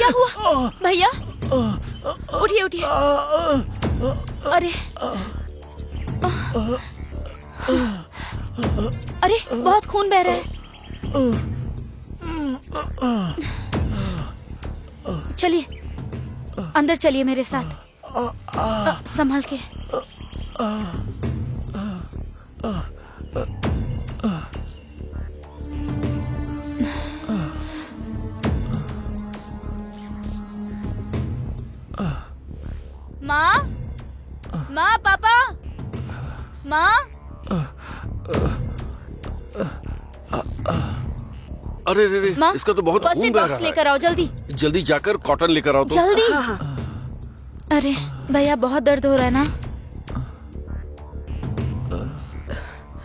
क्या हुआ भैया? उठिए उठिए। अरे अरे बहुत खून बह रहा है। चलिए अंदर चलिए मेरे साथ। संभल के। माँ, माँ, पापा, माँ। अरे रे रे, इसका तो बहुत फर्स्ट खून एड बह बॉक्स रहा लेकर आओ जल्दी। है। जल्दी जाकर कॉटन लेकर आओ तो। जल्दी। अरे भैया बहुत दर्द हो रहा है ना।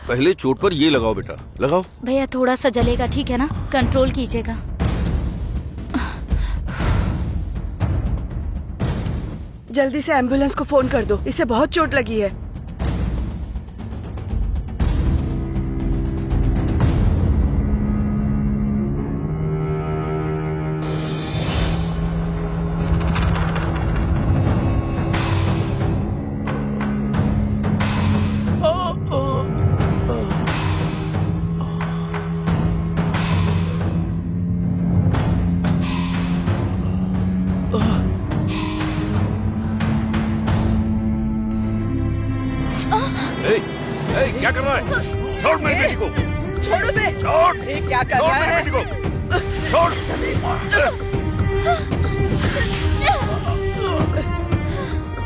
पहले चोट पर ये लगाओ बेटा, लगाओ। भैया थोड़ा सा जलेगा, ठीक है ना? कंट्रोल कीजिएगा। जल्दी से एम्बुलेंस को फोन कर दो, इसे बहुत चोट लगी है। क्या कर रहा है? छोड़ मेरी बेटी को। छोड़ उसे। छोड़। ये क्या कर रहा है? मेरी बेटी को छोड़।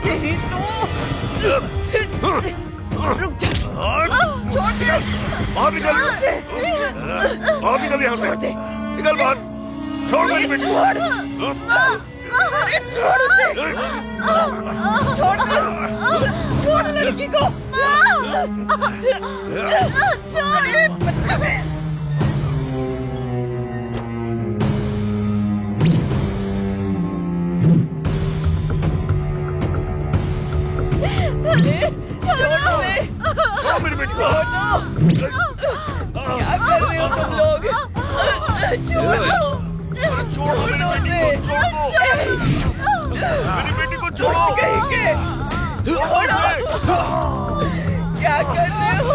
नहीं तो रुक जा। छोड़ दे। बाहर निकल। बाहर निकल यहाँ से। निकल बाहर। छोड़ मेरी बेटी को। अरे छोड़ उसे। छोड़ दो। छोड़ लड़की को। मेरी बेटी को। क्या कर रहे हो तुम लोग? छोड़ो। छोड़ो मेरी बेटी को। छोड़ो। छोड़ो। क्या कर रहे हो?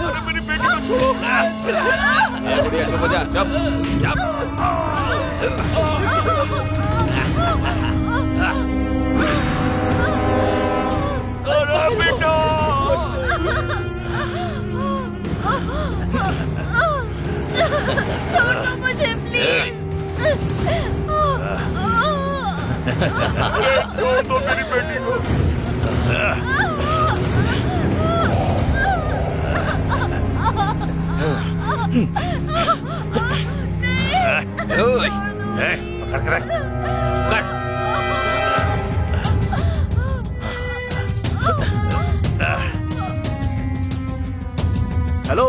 अरे मेरी बेटी को छोड़ो। बुढ़िया चुप हो जा। चुप चुप। अरे बेटा। छोड़ दो मुझे प्लीज। छोड़ दो मेरी बेटी को। पकड़ के रख। पकड़। हेलो,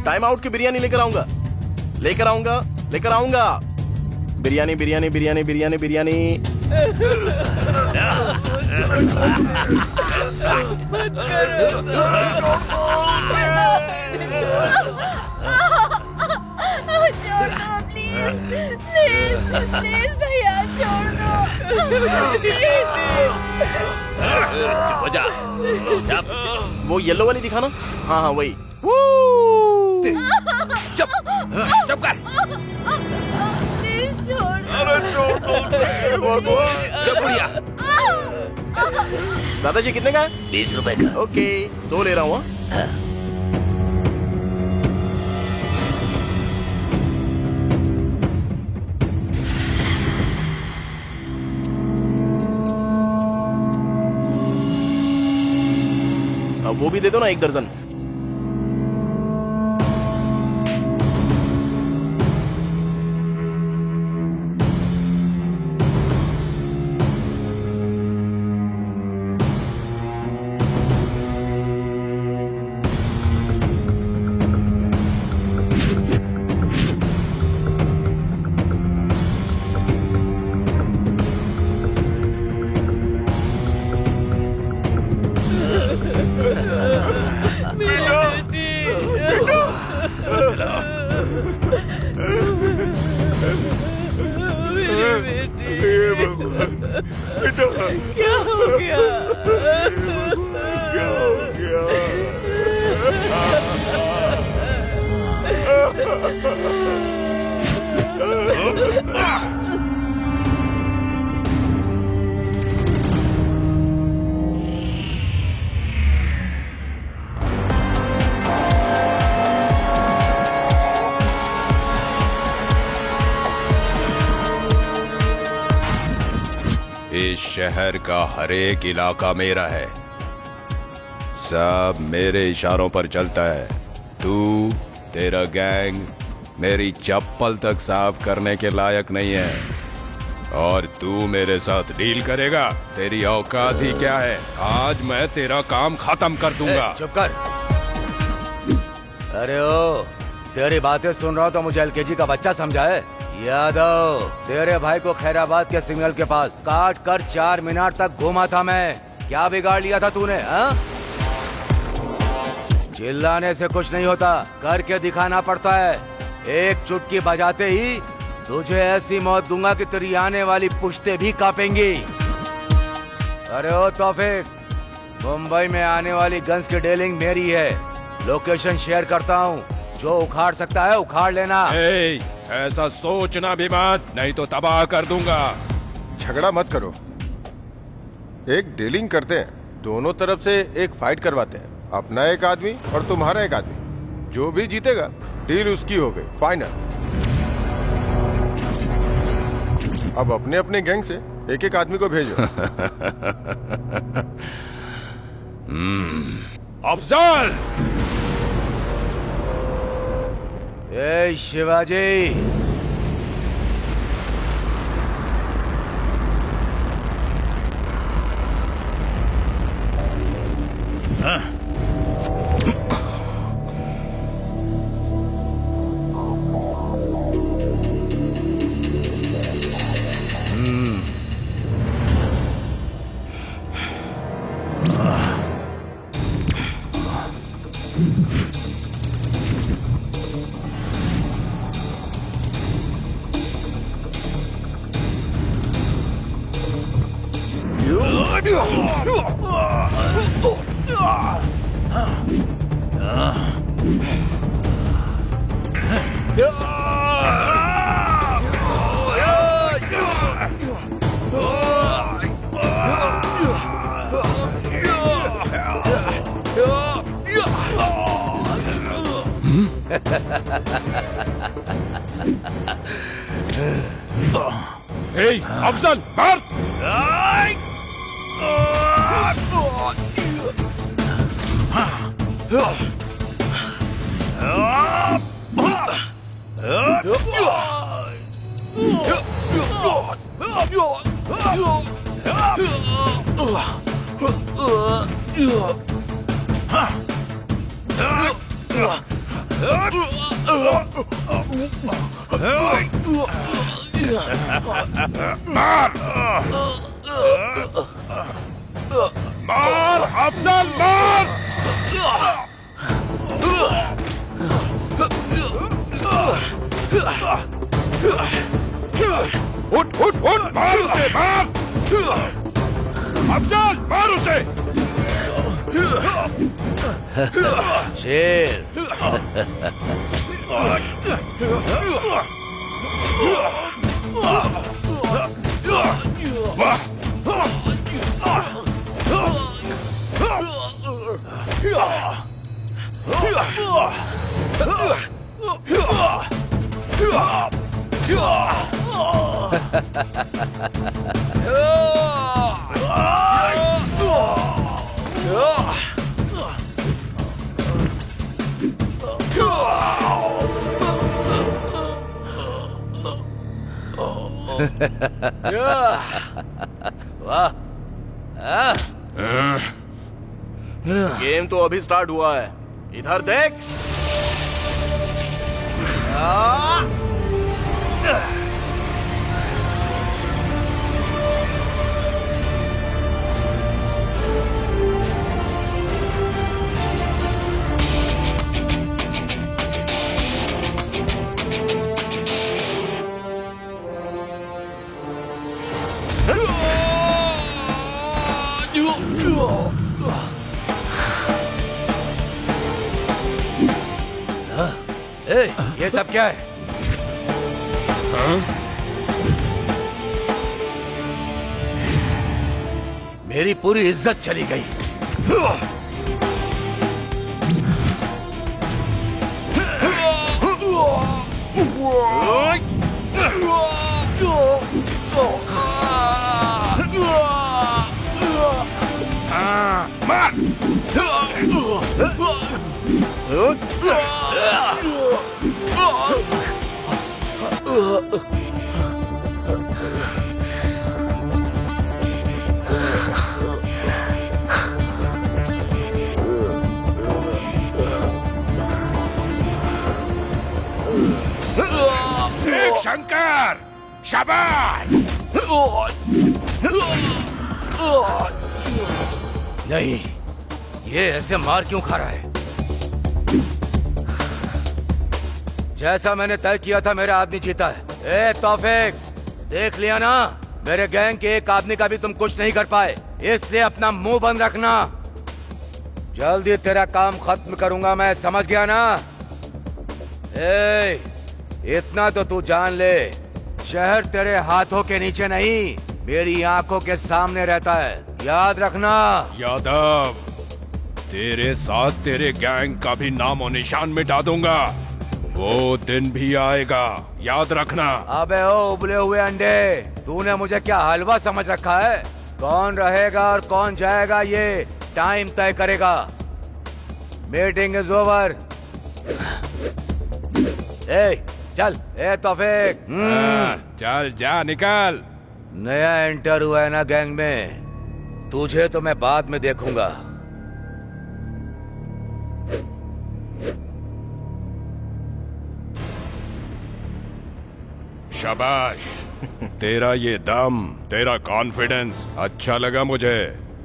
टाइम आउट की बिरयानी लेकर आऊंगा। बिरयानी बिरयानी बिरयानी बिरयानी बिरयानी। छोड़ दो प्लीज, प्लीज प्लीज भैया छोड़ दो प्लीज। चुप हो जा। चुप। वो येलो वाली दिखाना। हाँ हाँ वही। चुप चुप कर। प्लीज छोड़ दो। अरे छोड़ दो। चुप बुढ़िया। दादाजी कितने का है? 20 रुपए का। ओके 2 ले रहा हूँ। अब वो भी दे दो ना 1 दर्जन। बेटा क्या हो गया? क्या हो गया? इस शहर का हर एक इलाका मेरा है, सब मेरे इशारों पर चलता है। तू, तेरा गैंग मेरी चप्पल तक साफ करने के लायक नहीं है, और तू मेरे साथ डील करेगा? तेरी औकात ही क्या है? आज मैं तेरा काम खत्म कर दूंगा। चुप कर। अरे ओ, तेरी बातें सुन रहा हूँ तो मुझे एलकेजी का बच्चा समझा है। यादव, तेरे भाई को खैराबाद के सिग्नल के पास काट कर 4 मिनट तक घूमा था मैं। क्या बिगाड़ लिया था तूने? हाँ? चिल्लाने से कुछ नहीं होता, करके दिखाना पड़ता है। एक चुटकी बजाते ही तुझे ऐसी मौत दूंगा कि तेरी आने वाली पुश्तें भी कांपेंगी। अरे ओ तौफीक, मुंबई में आने वाली गन्स की डीलिंग मेरी है। लोकेशन शेयर करता हूँ, जो उखाड़ सकता है उखाड़ लेना। ऐसा सोचना भी मत, नहीं तो तबाह कर दूंगा। झगड़ा मत करो, एक डीलिंग करते हैं, दोनों तरफ से एक फाइट करवाते हैं। अपना एक आदमी और तुम्हारा एक आदमी, जो भी जीतेगा डील उसकी हो गई, फाइनल। अब अपने अपने गैंग से एक एक आदमी को भेजो। अफजल! ए शिवाजी, अफजल मार! मार अफजल, मार! उठ उठ उठ, मार उसे, मार! अफजल, मार उसे! शेर। गेम तो अभी स्टार्ट हुआ है, इधर देख। ए, ये सब क्या है? मेरी पूरी इज्जत चली गई। एक शंकर, शाबाश। नहीं, ये ऐसे मार क्यों खा रहा है? जैसा मैंने तय किया था, मेरा आदमी जीता है। ए तौफीक, देख लिया ना, मेरे गैंग के एक आदमी का भी तुम कुछ नहीं कर पाए, इसलिए अपना मुंह बंद रखना। जल्दी तेरा काम खत्म करूंगा मैं, समझ गया ना? ए, इतना तो तू जान ले, शहर तेरे हाथों के नीचे नहीं, मेरी आंखों के सामने रहता है, याद रखना। यादव, तेरे साथ तेरे गैंग का भी नामो निशान मिटा दूंगा। वो दिन भी आएगा, याद रखना। अबे ओ उबले हुए अंडे, तूने मुझे क्या हलवा समझ रखा है? कौन रहेगा और कौन जाएगा ये टाइम तय करेगा। Meeting is over. ए चल, ए तौफीक। चल जा, निकल। नया एंटर हुआ है ना गैंग में, तुझे तो मैं बाद में देखूंगा। शाबाश, तेरा ये दम, तेरा कॉन्फिडेंस अच्छा लगा मुझे।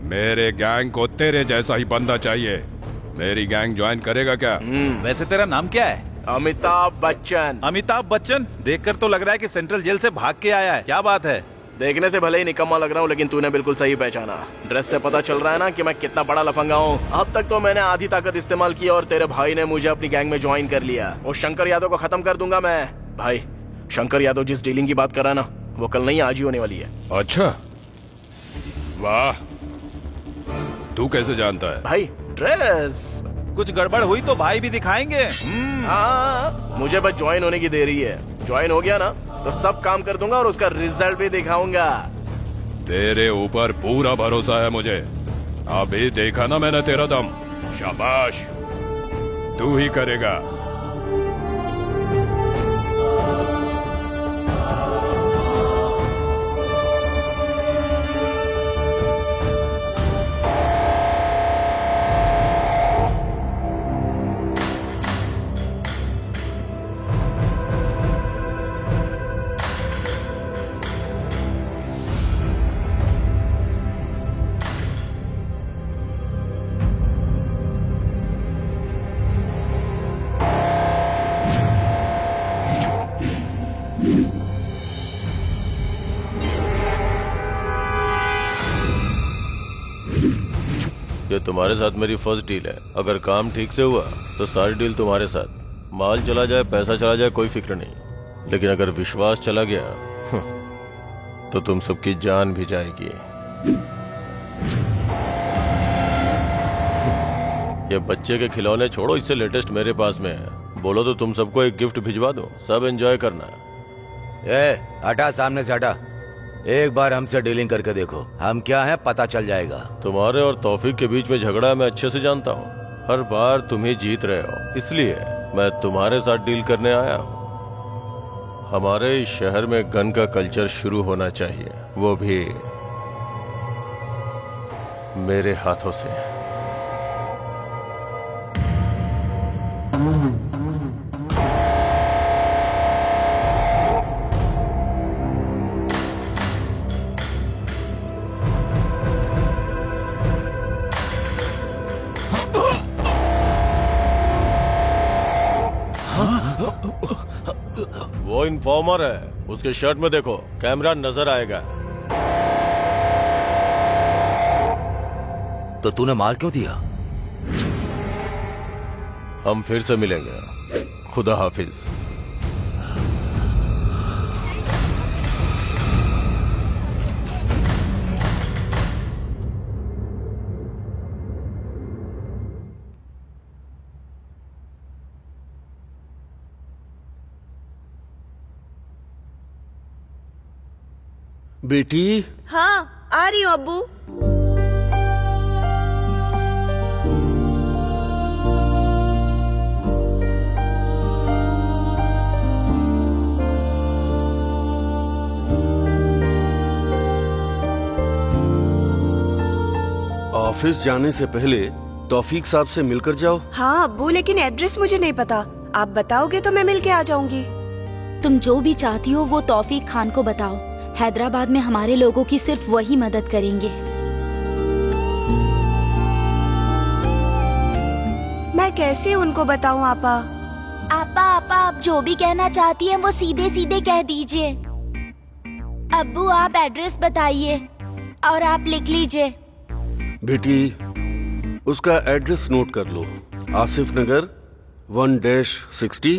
मेरे गैंग को तेरे जैसा ही बंदा चाहिए। मेरी गैंग ज्वाइन करेगा क्या? वैसे तेरा नाम क्या है? अमिताभ बच्चन। अमिताभ बच्चन? देखकर तो लग रहा है कि सेंट्रल जेल से भाग के आया है। क्या बात है? देखने से भले ही निकम्मा लग रहा हूँ, लेकिन तूने बिल्कुल सही पहचाना। ड्रेस से पता चल रहा है ना कि मैं कितना बड़ा लफंगा हूँ। अब तक तो मैंने आधी ताकत इस्तेमाल की और तेरे भाई ने मुझे अपनी गैंग में ज्वाइन कर लिया। वो शंकर यादव को खत्म कर दूंगा मैं। भाई, शंकर यादव जिस डीलिंग की बात कर रहा है ना, वो कल नहीं आज ही होने वाली है। अच्छा, वाह, तू कैसे जानता है? भाई, ड्रेस। कुछ गड़बड़ हुई तो भाई भी दिखाएंगे। हाँ, मुझे बस ज्वाइन होने की देरी है। ज्वाइन हो गया ना तो सब काम कर दूंगा और उसका रिजल्ट भी दिखाऊंगा। तेरे ऊपर पूरा भरोसा है मुझे। अभी देखा ना मैंने तेरा दम। शाबाश, तू ही करेगा। ये तुम्हारे साथ मेरी फर्स्ट डील है। अगर काम ठीक से हुआ तो सारी डील तुम्हारे साथ। माल चला जाए, पैसा चला जाए, कोई फिक्र नहीं, लेकिन अगर विश्वास चला गया तो तुम सबकी जान भी जाएगी। ये बच्चे के खिलौने छोड़ो, इससे लेटेस्ट मेरे पास में है। बोलो तो तुम सबको एक गिफ्ट भिजवा दो, सब एंजॉय करना। ए, हटा सामने से हटा। एक बार हमसे डीलिंग करके देखो, हम क्या हैं पता चल जाएगा। तुम्हारे और तौफीक के बीच में झगड़ा मैं अच्छे से जानता हूँ। हर बार तुम ही जीत रहे हो, इसलिए मैं तुम्हारे साथ डील करने आया हूँ। हमारे इस शहर में गन का कल्चर शुरू होना चाहिए, वो भी मेरे हाथों से। वो इन्फॉर्मर है, उसके शर्ट में देखो, कैमरा नजर आएगा। तो तूने मार क्यों दिया? हम फिर से मिलेंगे। खुदा हाफिज। बेटी, हाँ आ रही हूँ अब्बू। ऑफिस जाने से पहले तौफीक साहब से मिलकर जाओ। हाँ अब्बू, लेकिन एड्रेस मुझे नहीं पता। आप बताओगे तो मैं मिल के आ जाऊंगी। तुम जो भी चाहती हो वो तौफीक खान को बताओ। हैदराबाद में हमारे लोगों की सिर्फ वही मदद करेंगे। मैं कैसे उनको बताऊं आपा? आपा आपा, आप जो भी कहना चाहती हैं वो सीधे सीधे कह दीजिए। अब्बू आप एड्रेस बताइए और आप लिख लीजिए। बेटी, उसका एड्रेस नोट कर लो। आसिफ नगर 1-60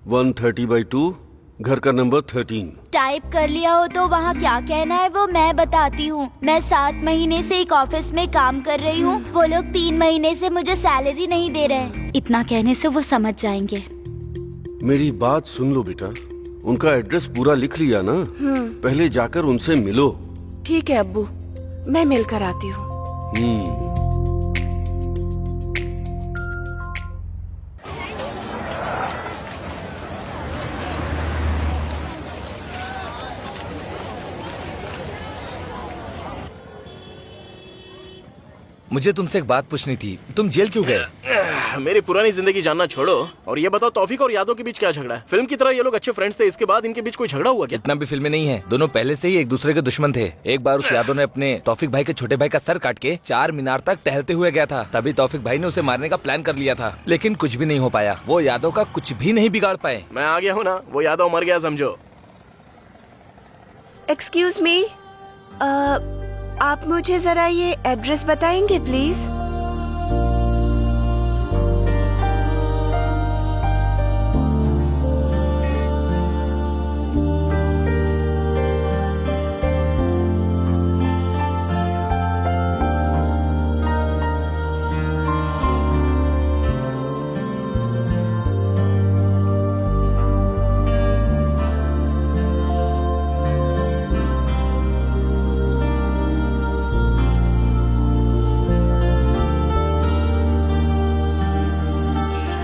130/2, घर का नंबर 13। टाइप कर लिया हो तो वहाँ क्या कहना है वो मैं बताती हूँ। मैं 7 महीने से एक ऑफिस में काम कर रही हूँ। वो लोग 3 महीने से मुझे सैलरी नहीं दे रहे। इतना कहने से वो समझ जाएंगे। मेरी बात सुन लो बेटा, उनका एड्रेस पूरा लिख लिया ना? पहले जाकर उनसे मिलो। ठीक है अब्बू, मैं मिलकर आती हूँ। मुझे तुमसे एक बात पूछनी थी, तुम जेल क्यों गए? मेरी पुरानी जिंदगी जानना छोड़ो और ये बताओ तौफीक और यादव के बीच क्या झगड़ा है? फिल्म की तरह ये लोग अच्छे फ्रेंड्स थे, इसके बाद इनके बीच कोई झगड़ा हुआ क्या? इतना भी फिल्में नहीं है, दोनों पहले से ही एक दूसरे के दुश्मन थे। एक बार उस यादव ने अपने तौफीक भाई के छोटे भाई का सर काट के 4 मीनार तक टहलते हुए गया था। तभी तौफीक भाई ने उसे मारने का प्लान कर लिया था, लेकिन कुछ भी नहीं हो पाया। वो यादव का कुछ भी नहीं बिगाड़ पाए। मैं आ गया हूँ ना, वो यादव मर गया समझो। एक्सक्यूज मी, आप मुझे जरा ये एड्रेस बताएंगे प्लीज?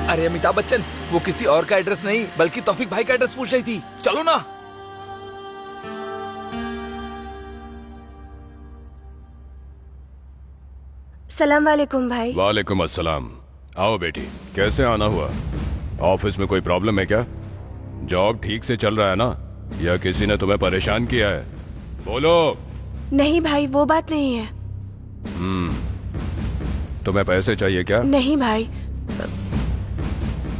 अरे अमिताभ बच्चन, वो किसी और का एड्रेस नहीं बल्कि तौफीक भाई का एड्रेस पूछ रही थी। चलो ना। सलाम वालेकुम भाई। वालेकुम अस्सलाम। आओ बेटी, कैसे आना हुआ? ऑफिस में कोई प्रॉब्लम है क्या? जॉब ठीक से चल रहा है ना, या किसी ने तुम्हें परेशान किया है? बोलो। नहीं भाई, वो बात नहीं है। तुम्हें पैसे चाहिए क्या? नहीं भाई,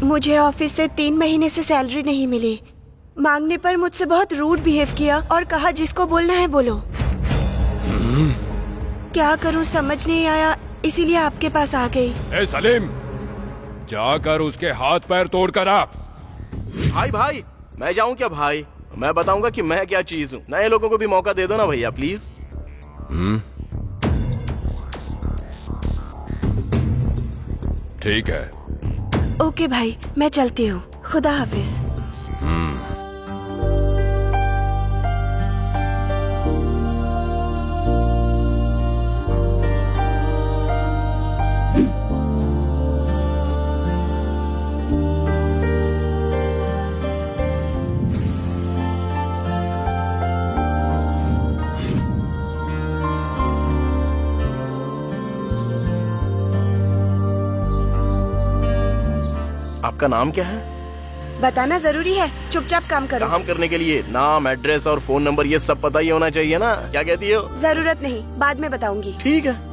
मुझे ऑफिस से 3 महीने से सैलरी नहीं मिली। मांगने पर मुझसे बहुत रूड बिहेव किया और कहा जिसको बोलना है बोलो। क्या करूं समझ नहीं आया, इसीलिए आपके पास आ गई। ए सलीम, जाकर उसके हाथ पैर तोड़ कर आ। भाई भाई, मैं जाऊं क्या भाई? मैं बताऊंगा कि मैं क्या चीज हूँ। नए लोगों को भी मौका दे दो ना भैया प्लीज। ठीक है। ओके भाई, मैं चलती हूँ। खुदा हाफिज। आपका नाम क्या है? बताना जरूरी है, चुपचाप काम करो। काम करने के लिए नाम, एड्रेस और फोन नंबर ये सब पता ही होना चाहिए ना। क्या कहती हो? जरूरत नहीं, बाद में बताऊंगी। ठीक है।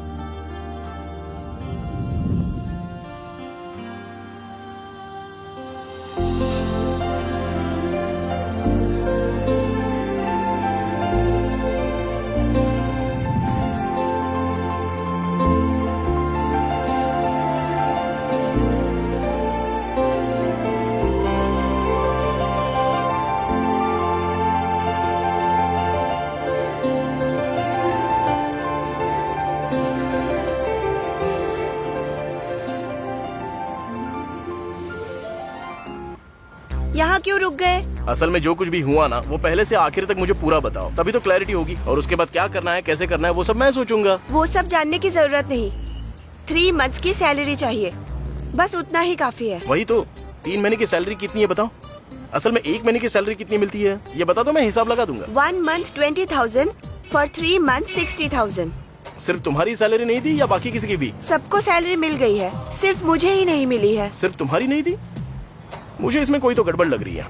क्यों रुक गए? असल में जो कुछ भी हुआ ना वो पहले से आखिर तक मुझे पूरा बताओ, तभी तो क्लैरिटी होगी। और उसके बाद क्या करना है, कैसे करना है, वो सब मैं सोचूंगा। वो सब जानने की जरूरत नहीं। 3 मंथ्स की सैलरी चाहिए, बस उतना ही काफी है। वही तो, 3 महीने की सैलरी कितनी है बताओ? असल में 1 महीने की सैलरी कितनी मिलती है ये बता दो, मैं हिसाब लगा दूंगा। 1 month 20,000, for 3 months 60,000। सिर्फ तुम्हारी सैलरी नहीं दी या बाकी किसी की भी? सबको सैलरी मिल गई है, सिर्फ मुझे ही नहीं मिली है। सिर्फ तुम्हारी नहीं दी? मुझे इसमें कोई तो गड़बड़ लग रही है।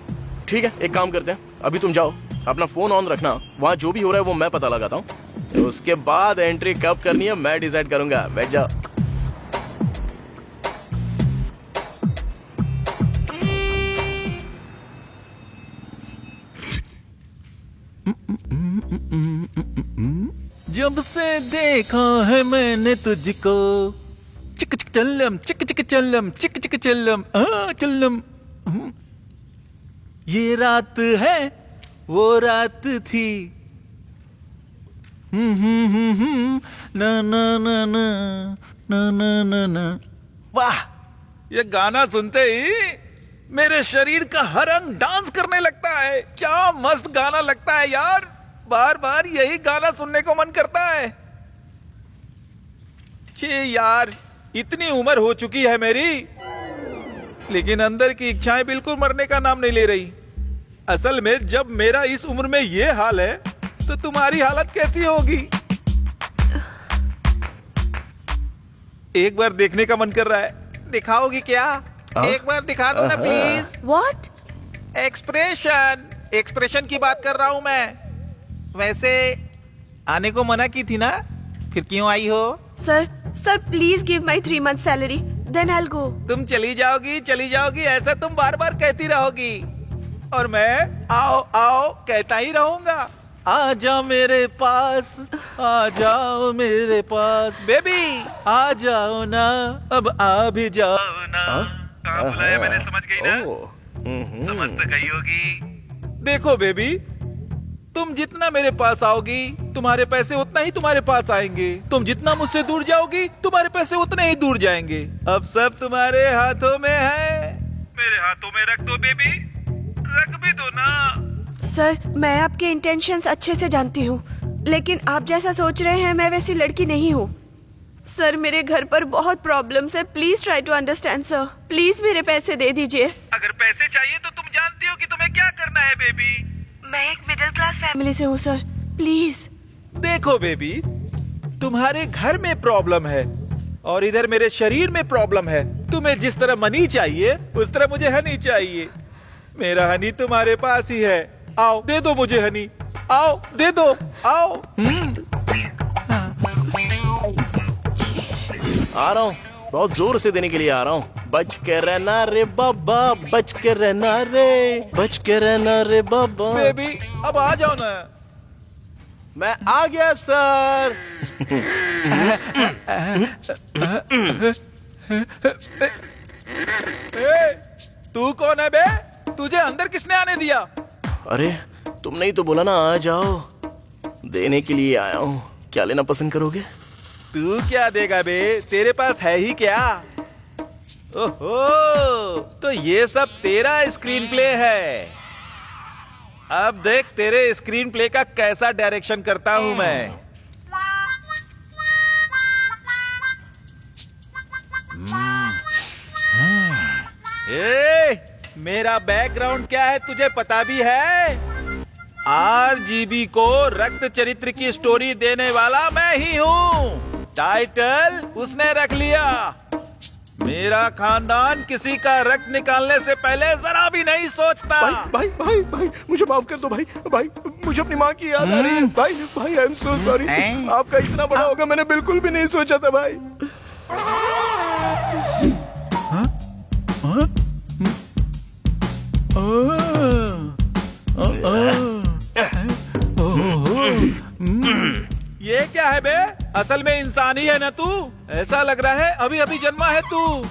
ठीक है, एक काम करते हैं, अभी तुम जाओ, अपना फोन ऑन रखना, वहाँ जो भी हो रहा है वो मैं पता लगाता हूँ। तो उसके बाद एंट्री कब करनी है मैं डिसाइड करूंगा। बैठ जाओ। जब से देखा है मैंने तुझको, चिक चिक चल्लम, चिक चिक चल्लम, चिक चिक चल्लम, चल्लम। ये रात है वो रात थी, ना ना ना ना ना ना ना ना। वाह, ये गाना सुनते ही मेरे शरीर का हर अंग डांस करने लगता है। क्या मस्त गाना लगता है यार, बार बार यही गाना सुनने को मन करता है। छे यार, इतनी उम्र हो चुकी है मेरी, लेकिन अंदर की इच्छाएं बिल्कुल मरने का नाम नहीं ले रही। असल में जब मेरा इस उम्र में ये हाल है तो तुम्हारी हालत कैसी होगी? एक बार देखने का मन कर रहा है, दिखाओगी क्या? एक बार दिखा दो ना प्लीज। What? एक्सप्रेशन की बात कर रहा हूं मैं। वैसे आने को मना की थी ना, फिर क्यों आई हो? Sir please give my 3 months salary, then I will go. तुम चली जाओगी, ऐसा तुम बार बार कहती रहोगी और मैं आओ आओ कहता ही रहूंगा। आ जाओ मेरे पास, आ जाओ मेरे पास, बेबी आ जाओ ना, अब आ भी जाओ ना। कहाँ बुलाया मैंने, समझ गई ना? समझ तो गई होगी। देखो बेबी, तुम जितना मेरे पास आओगी तुम्हारे पैसे उतना ही तुम्हारे पास आएंगे, तुम जितना मुझसे दूर जाओगी तुम्हारे पैसे उतने ही दूर जाएंगे। अब सब तुम्हारे हाथों में है। मेरे हाथों में रख दो बेबी, रख भी दो ना। सर, मैं आपके इंटेंशंस अच्छे से जानती हूँ, लेकिन आप जैसा सोच रहे हैं मैं वैसी लड़की नहीं हूँ। सर, मेरे घर पर बहुत प्रॉब्लम्स है, please try to understand sir. Please मेरे पैसे दे दीजिए। अगर पैसे चाहिए तो तुम जानती हो कि तुम्हें क्या करना है बेबी। मैं एक मिडिल क्लास फैमिली से हूँ सर, प्लीज। देखो बेबी, तुम्हारे घर में प्रॉब्लम है और इधर मेरे शरीर में प्रॉब्लम है। तुम्हें जिस तरह मनी चाहिए उस तरह मुझे हनी चाहिए। मेरा हनी तुम्हारे पास ही है, आओ दे दो मुझे हनी, आओ दे दो, आओ। आ रहा हूँ, बहुत जोर से देने के लिए आ रहा हूँ। बच के रहना रे बाबा, बच के रहना रे, बच के रहना रे बाबा। बेबी अब आ जाओ ना। मैं आ गया सर। तू कौन है बे? तुझे अंदर किसने आने दिया? अरे तुमने ही तो बोला ना आ जाओ, देने के लिए आया हूँ। क्या लेना पसंद करोगे? तू क्या देगा बे, तेरे पास है ही क्या? ओहो, तो ये सब तेरा स्क्रीन प्ले है। अब देख तेरे स्क्रीन प्ले का कैसा डायरेक्शन करता हूं मैं। मेरा बैकग्राउंड क्या है तुझे पता भी है? RGB को रक्त चरित्र की स्टोरी देने वाला मैं ही हूँ। टाइटल उसने रख लिया। मेरा खानदान किसी का रक्त निकालने से पहले जरा भी नहीं सोचता। भाई भाई भाई मुझे माफ कर दो भाई, भाई मुझे अपनी माँ की याद आ रही है। भाई भाई आई एम सो सॉरी, आपका इतना बड़ा होगा मैंने बिल्कुल भी नहीं सोचा था भाई। ये क्या है बे? असल में इंसान ही है ना तू? ऐसा लग रहा है अभी अभी जन्मा है तू।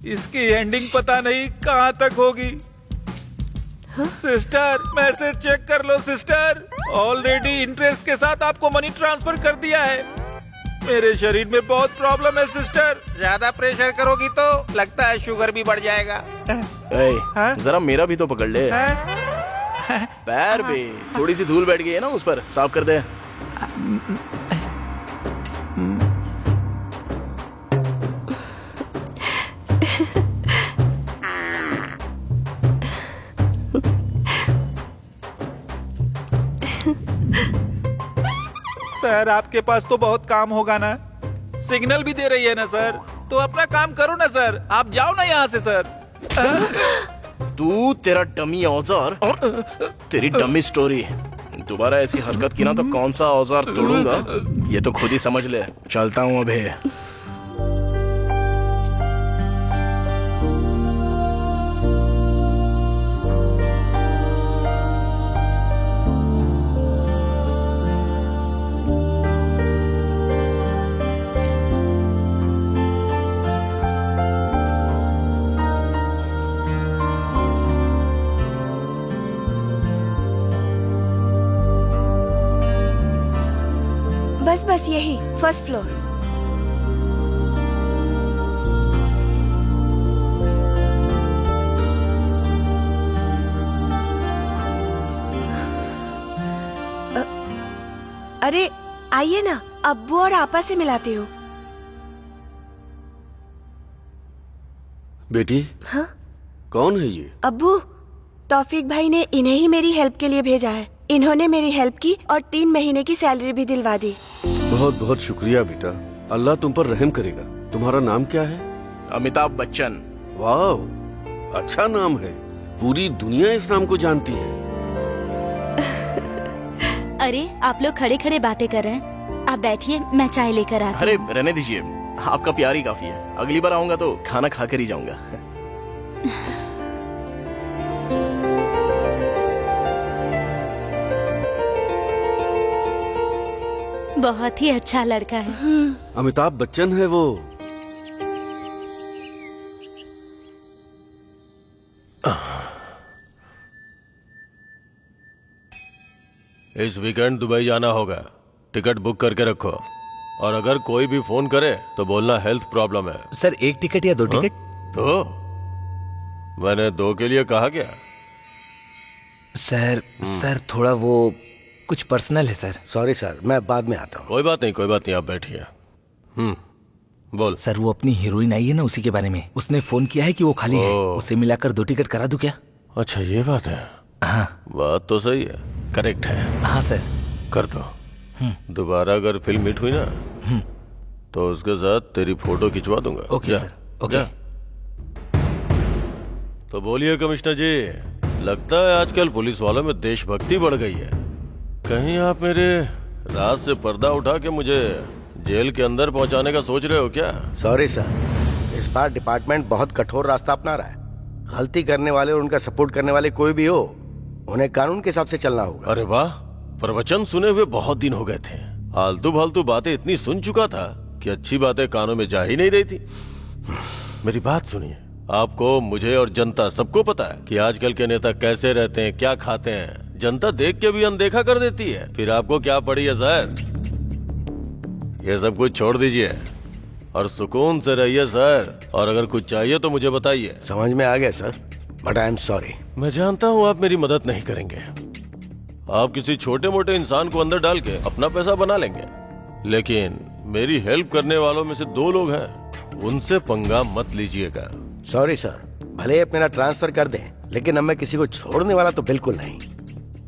इसकी एंडिंग पता नहीं कहाँ तक होगी। सिस्टर मैसेज चेक कर लो सिस्टर, ऑलरेडी इंटरेस्ट के साथ आपको मनी ट्रांसफर कर दिया है। मेरे शरीर में बहुत प्रॉब्लम है सिस्टर, ज्यादा प्रेशर करोगी तो लगता है शुगर भी बढ़ जाएगा। हाँ? जरा मेरा भी तो पकड़ ले। पैर भी थोड़ी सी धूल बैठ गई है ना उस पर, साफ कर दे। सर आपके पास तो बहुत काम होगा ना, सिग्नल भी दे रही है ना सर, तो अपना काम करो ना सर, आप जाओ ना यहाँ से सर। तू, तेरा डमी औजार और तेरी डमी स्टोरी, दोबारा ऐसी हरकत की ना तो कौन सा औजार तोड़ूंगा ये तो खुद ही समझ ले। चलता हूँ अभी। बस यही, फर्स्ट फ्लोर। अरे आइए ना, अब्बू और आपा से मिलाती हूँ। बेटी, हाँ? कौन है ये? अब्बू, तौफीक भाई ने इन्हें ही मेरी हेल्प के लिए भेजा है। इन्होंने मेरी हेल्प की और 3 महीने की सैलरी भी दिलवा दी। बहुत बहुत शुक्रिया बेटा, अल्लाह तुम पर रहम करेगा। तुम्हारा नाम क्या है? अमिताभ बच्चन। वाह, अच्छा नाम है, पूरी दुनिया इस नाम को जानती है। अरे आप लोग खड़े खड़े बातें कर रहे हैं, आप बैठिए, मैं चाय लेकर आती अरे हूँ। रहने दीजिए, आपका प्यार ही काफी है। अगली बार आऊंगा तो खाना खा कर ही जाऊंगा। बहुत ही अच्छा लड़का है। अमिताभ बच्चन है वो। इस वीकेंड दुबई जाना होगा, टिकट बुक करके रखो। और अगर कोई भी फोन करे तो बोलना हेल्थ प्रॉब्लम है। सर 1 टिकट या 2 टिकट? तो मैंने 2 के लिए कहा क्या? सर थोड़ा वो कुछ पर्सनल है सर। सॉरी सर, मैं बाद में आता हूँ। कोई बात नहीं, आप बैठिए। बोल। सर वो अपनी हीरोइन आई है ना, उसी के बारे में उसने फोन किया है कि वो खाली है, ओ। उसे मिलाकर 2 टिकट करा दूं क्या? अच्छा ये बात है। हाँ बात तो सही है, करेक्ट है, हाँ सर। कर दो। दोबारा अगर फिल्म हिट हुई ना तो उसके साथ तेरी फोटो खिंचवा दूंगा। ओके जा, सर, ओके। जा। तो बोलिए कमिश्नर जी, लगता है आजकल पुलिस वालों में देशभक्ति बढ़ गई है। कहीं आप मेरे राज से पर्दा उठा के मुझे जेल के अंदर पहुंचाने का सोच रहे हो क्या? सॉरी सर, इस बार डिपार्टमेंट बहुत कठोर रास्ता अपना रहा है। गलती करने वाले और उनका सपोर्ट करने वाले कोई भी हो, उन्हें कानून के हिसाब से चलना होगा। अरे वाह, प्रवचन सुने हुए बहुत दिन हो गए थे। आलतू फालतू बातें इतनी सुन चुका था कि अच्छी बातें कानों में जा ही नहीं रही थी। मेरी बात सुनिए, आपको, मुझे और जनता सबको पता है कि आजकल के नेता कैसे रहते हैं, क्या खाते हैं। जनता देख के भी अनदेखा कर देती है, फिर आपको क्या पड़ी है सर? ये सब कुछ छोड़ दीजिए और सुकून से रहिए सर। और अगर कुछ चाहिए तो मुझे बताइए। समझ में आ गया sir, but I am sorry. मैं जानता हूँ आप मेरी मदद नहीं करेंगे। आप किसी छोटे मोटे इंसान को अंदर डाल के अपना पैसा बना लेंगे, लेकिन मेरी हेल्प करने वालों में से 2 लोग हैं, उनसे पंगा मत लीजिएगा। सॉरी सर, भले आप मेरा ट्रांसफर कर दें, लेकिन अब मैं किसी को छोड़ने वाला तो बिल्कुल नहीं।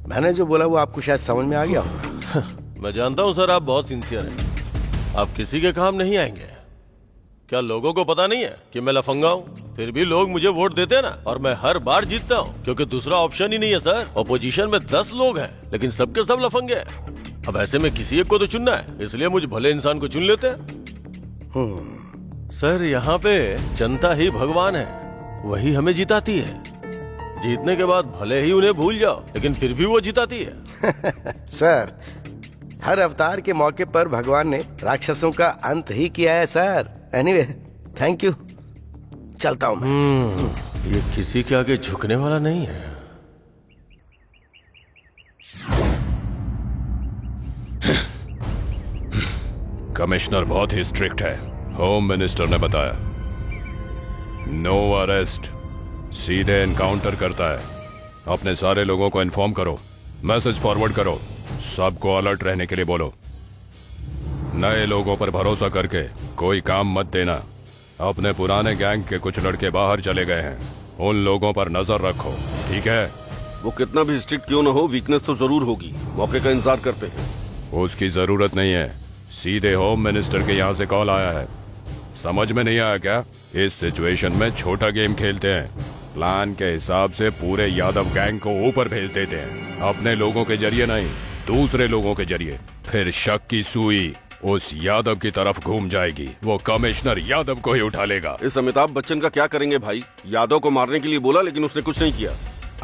मैंने जो बोला वो आपको शायद समझ में आ गया होगा। मैं जानता हूँ सर, आप बहुत सिंसियर हैं। आप किसी के काम नहीं आएंगे। क्या लोगों को पता नहीं है कि मैं लफंगा हूँ? फिर भी लोग मुझे वोट देते हैं ना, और मैं हर बार जीतता हूँ, क्योंकि दूसरा ऑप्शन ही नहीं है सर। ऑपोजिशन में 10 लोग हैं, लेकिन सबके सब लफंगे हैं। अब ऐसे में किसी एक को तो चुनना है, इसलिए मुझे भले इंसान को चुन लेते हैं। सर यहाँ पे जनता ही भगवान है, वही हमें जिताती है। जीतने के बाद भले ही उन्हें भूल जाओ, लेकिन फिर भी वो जिताती है। सर, हर अवतार के मौके पर भगवान ने राक्षसों का अंत ही किया है सर। एनीवे, थैंक यू, चलता हूँ मैं। ये किसी के आगे झुकने वाला नहीं है। कमिश्नर बहुत ही स्ट्रिक्ट है, होम मिनिस्टर ने बताया। नो अरेस्ट, सीधे एनकाउंटर करता है। अपने सारे लोगों को इन्फॉर्म करो, मैसेज फॉरवर्ड करो, सबको अलर्ट रहने के लिए बोलो। नए लोगों पर भरोसा करके कोई काम मत देना। अपने पुराने गैंग के कुछ लड़के बाहर चले गए हैं, उन लोगों पर नजर रखो, ठीक है? वो कितना भी स्ट्रिक्ट क्यों ना हो, वीकनेस तो जरूर होगी। मौके का इंतजार करते हैं। उसकी जरूरत नहीं है। सीधे होम मिनिस्टर के यहाँ से कॉल आया है। समझ में नहीं आया क्या? इस सिचुएशन में छोटा गेम खेलते हैं। प्लान के हिसाब से पूरे यादव गैंग को ऊपर भेज देते हैं, अपने लोगों के जरिए नहीं, दूसरे लोगों के जरिए। फिर शक की सुई उस यादव की तरफ घूम जाएगी, वो कमिश्नर यादव को ही उठा लेगा। इस अमिताभ बच्चन का क्या करेंगे भाई? यादव को मारने के लिए बोला लेकिन उसने कुछ नहीं किया।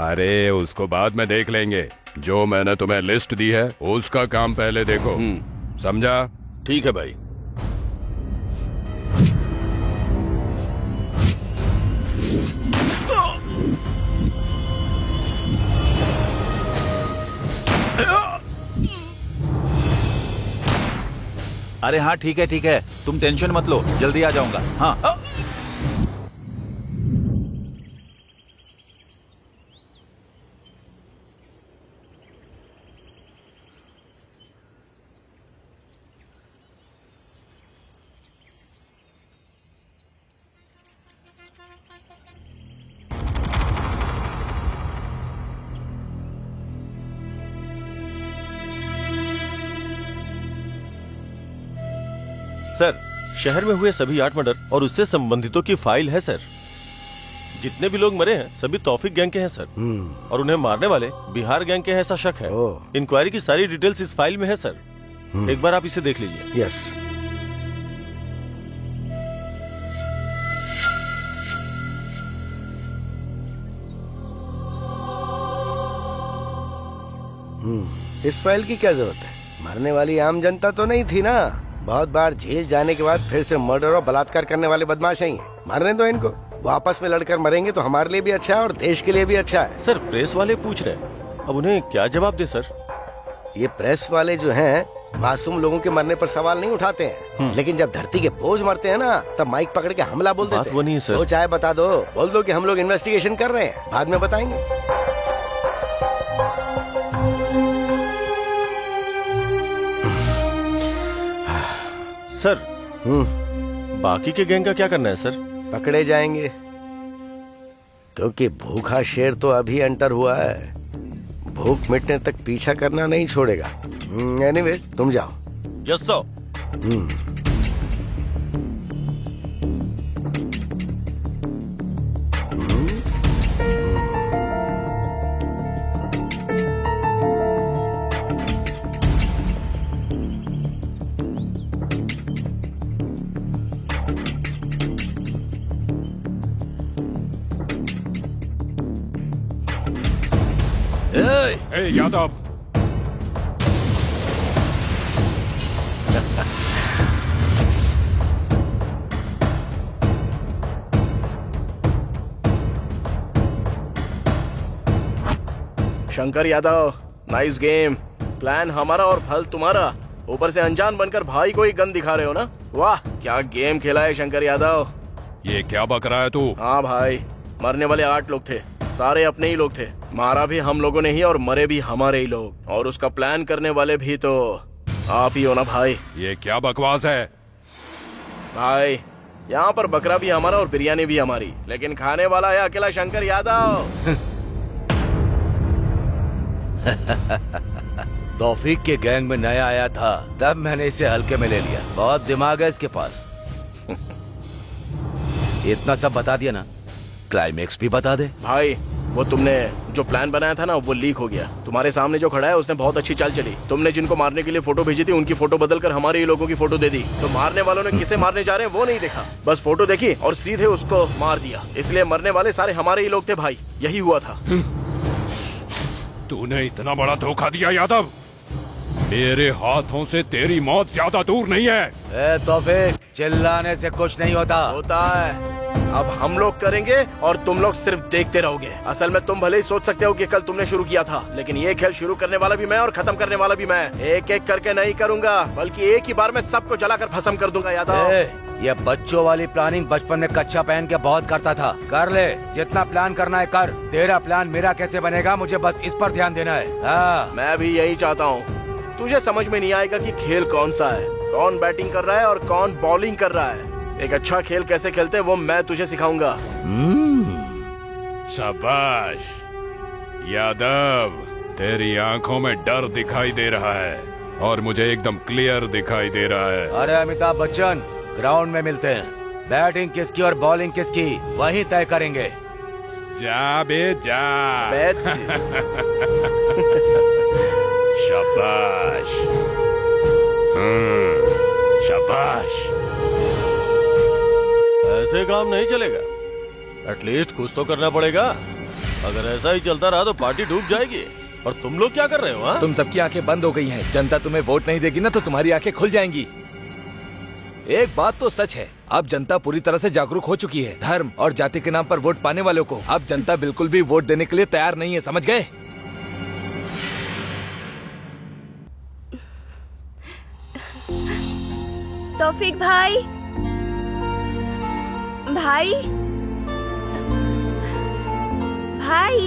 अरे उसको बाद में देख लेंगे। जो मैंने तुम्हें लिस्ट दी है उसका काम पहले देखो, समझा? ठीक है भाई। अरे हाँ ठीक है, तुम टेंशन मत लो, जल्दी आ जाऊंगा। हाँ सर, शहर में हुए सभी 8 मर्डर और उससे संबंधितों की फाइल है सर। जितने भी लोग मरे हैं सभी तौफीक गैंग के हैं सर, और उन्हें मारने वाले बिहार गैंग के हैं ऐसा शक है। इंक्वायरी की सारी डिटेल्स इस फाइल में है सर, एक बार आप इसे देख लीजिए। यस। इस फाइल की क्या जरूरत है? मरने वाली आम जनता तो नहीं थी ना। बहुत बार जेल जाने के बाद फिर से मर्डर और बलात्कार करने वाले बदमाश ही हैं। मरने दो इनको, वो आपस में लड़कर मरेंगे तो हमारे लिए भी अच्छा है और देश के लिए भी अच्छा है। सर प्रेस वाले पूछ रहे हैं, अब उन्हें क्या जवाब दे सर? ये प्रेस वाले जो हैं मासूम लोगों के मरने पर सवाल नहीं उठाते हैं, लेकिन जब धरती के बोझ मरते हैं ना तब माइक पकड़ के हमला बोल देते हैं। बात वो नहीं है सर। तो चाहे बता दो, बोल दो कि हम लोग इन्वेस्टिगेशन कर रहे हैं, बाद में बताएंगे। सर बाकी के गैंग का क्या करना है सर? पकड़े जाएंगे, क्योंकि भूखा शेर तो अभी एंटर हुआ है, भूख मिटने तक पीछा करना नहीं छोड़ेगा। एनीवे, तुम जाओ। Yes sir. ए Yadav, Shankar Yadav, nice game. Plan हमारा और फल तुम्हारा, ऊपर से अनजान बनकर भाई को ही गन दिखा रहे हो ना। वाह क्या गेम खेला है शंकर यादव। ये क्या बक रहा है तू? हाँ भाई, मरने वाले 8 लोग थे, सारे अपने ही लोग थे। मारा भी हम लोगों ने ही और मरे भी हमारे ही लोग, और उसका प्लान करने वाले भी तो आप ही हो ना भाई। ये क्या बकवास है? भाई यहाँ पर बकरा भी हमारा और बिरयानी भी हमारी, लेकिन खाने वाला है अकेला शंकर यादव। तौफीक के गैंग में नया आया था, तब मैंने इसे हल्के में ले लिया। बहुत दिमाग है इसके पास। इतना सब बता दिया ना, क्लाइमेक्स भी बता दे। भाई वो तुमने जो प्लान बनाया था ना वो लीक हो गया। तुम्हारे सामने जो खड़ा है उसने बहुत अच्छी चाल चली। तुमने जिनको मारने के लिए फोटो भेजी थी उनकी फोटो बदलकर हमारे ही लोगों की फोटो दे दी। तो मारने वालों ने किसे मारने जा रहे हैं वो नहीं देखा, बस फोटो देखी और सीधे उसको मार दिया। इसलिए मरने वाले सारे हमारे ही लोग थे भाई, यही हुआ था। तूने इतना बड़ा धोखा दिया यादव। मेरे हाथों से तेरी मौत ज्यादा दूर नहीं है। ए तौफीक, चिल्लाने से कुछ नहीं होता। होता है। अब हम लोग करेंगे और तुम लोग सिर्फ देखते रहोगे। असल में तुम भले ही सोच सकते हो कि कल तुमने शुरू किया था, लेकिन ये खेल शुरू करने वाला भी मैं और खत्म करने वाला भी मैं। एक एक करके नहीं करूंगा, बल्कि एक ही बार में सबको जलाकर भस्म कर दूंगा। यादव, ये बच्चों वाली प्लानिंग बचपन में कच्चा पहन के बहुत करता था। कर ले, जितना प्लान करना है कर। तेरा प्लान मेरा कैसे बनेगा, मुझे बस इस पर ध्यान देना है। हाँ। मैं भी यही चाहता हूँ। तुझे समझ में नहीं आएगा कि खेल कौन सा है, कौन बैटिंग कर रहा है और कौन बॉलिंग कर रहा है। एक अच्छा खेल कैसे खेलते हैं वो मैं तुझे सिखाऊंगा। शाबाश यादव, तेरी आंखों में डर दिखाई दे रहा है और मुझे एकदम क्लियर दिखाई दे रहा है। अरे अमिताभ बच्चन, ग्राउंड में मिलते हैं। बैटिंग किसकी और बॉलिंग किसकी वहीं तय करेंगे। जा बे जा। शाबाश। शाबाश। ऐसे काम नहीं चलेगा, एटलीस्ट कुछ तो करना पड़ेगा। अगर ऐसा ही चलता रहा तो पार्टी डूब जाएगी। और तुम लोग क्या कर रहे हो? हाँ? तुम सबकी आंखें बंद हो गई हैं। जनता तुम्हें वोट नहीं देगी ना तो तुम्हारी आंखें खुल जाएंगी। एक बात तो सच है, अब जनता पूरी तरह से जागरूक हो चुकी है। धर्म और जाति के नाम पर वोट पाने वालों को अब जनता बिल्कुल भी वोट देने के लिए तैयार नहीं है, समझ गए? तौफीक भाई, भाई, भाई।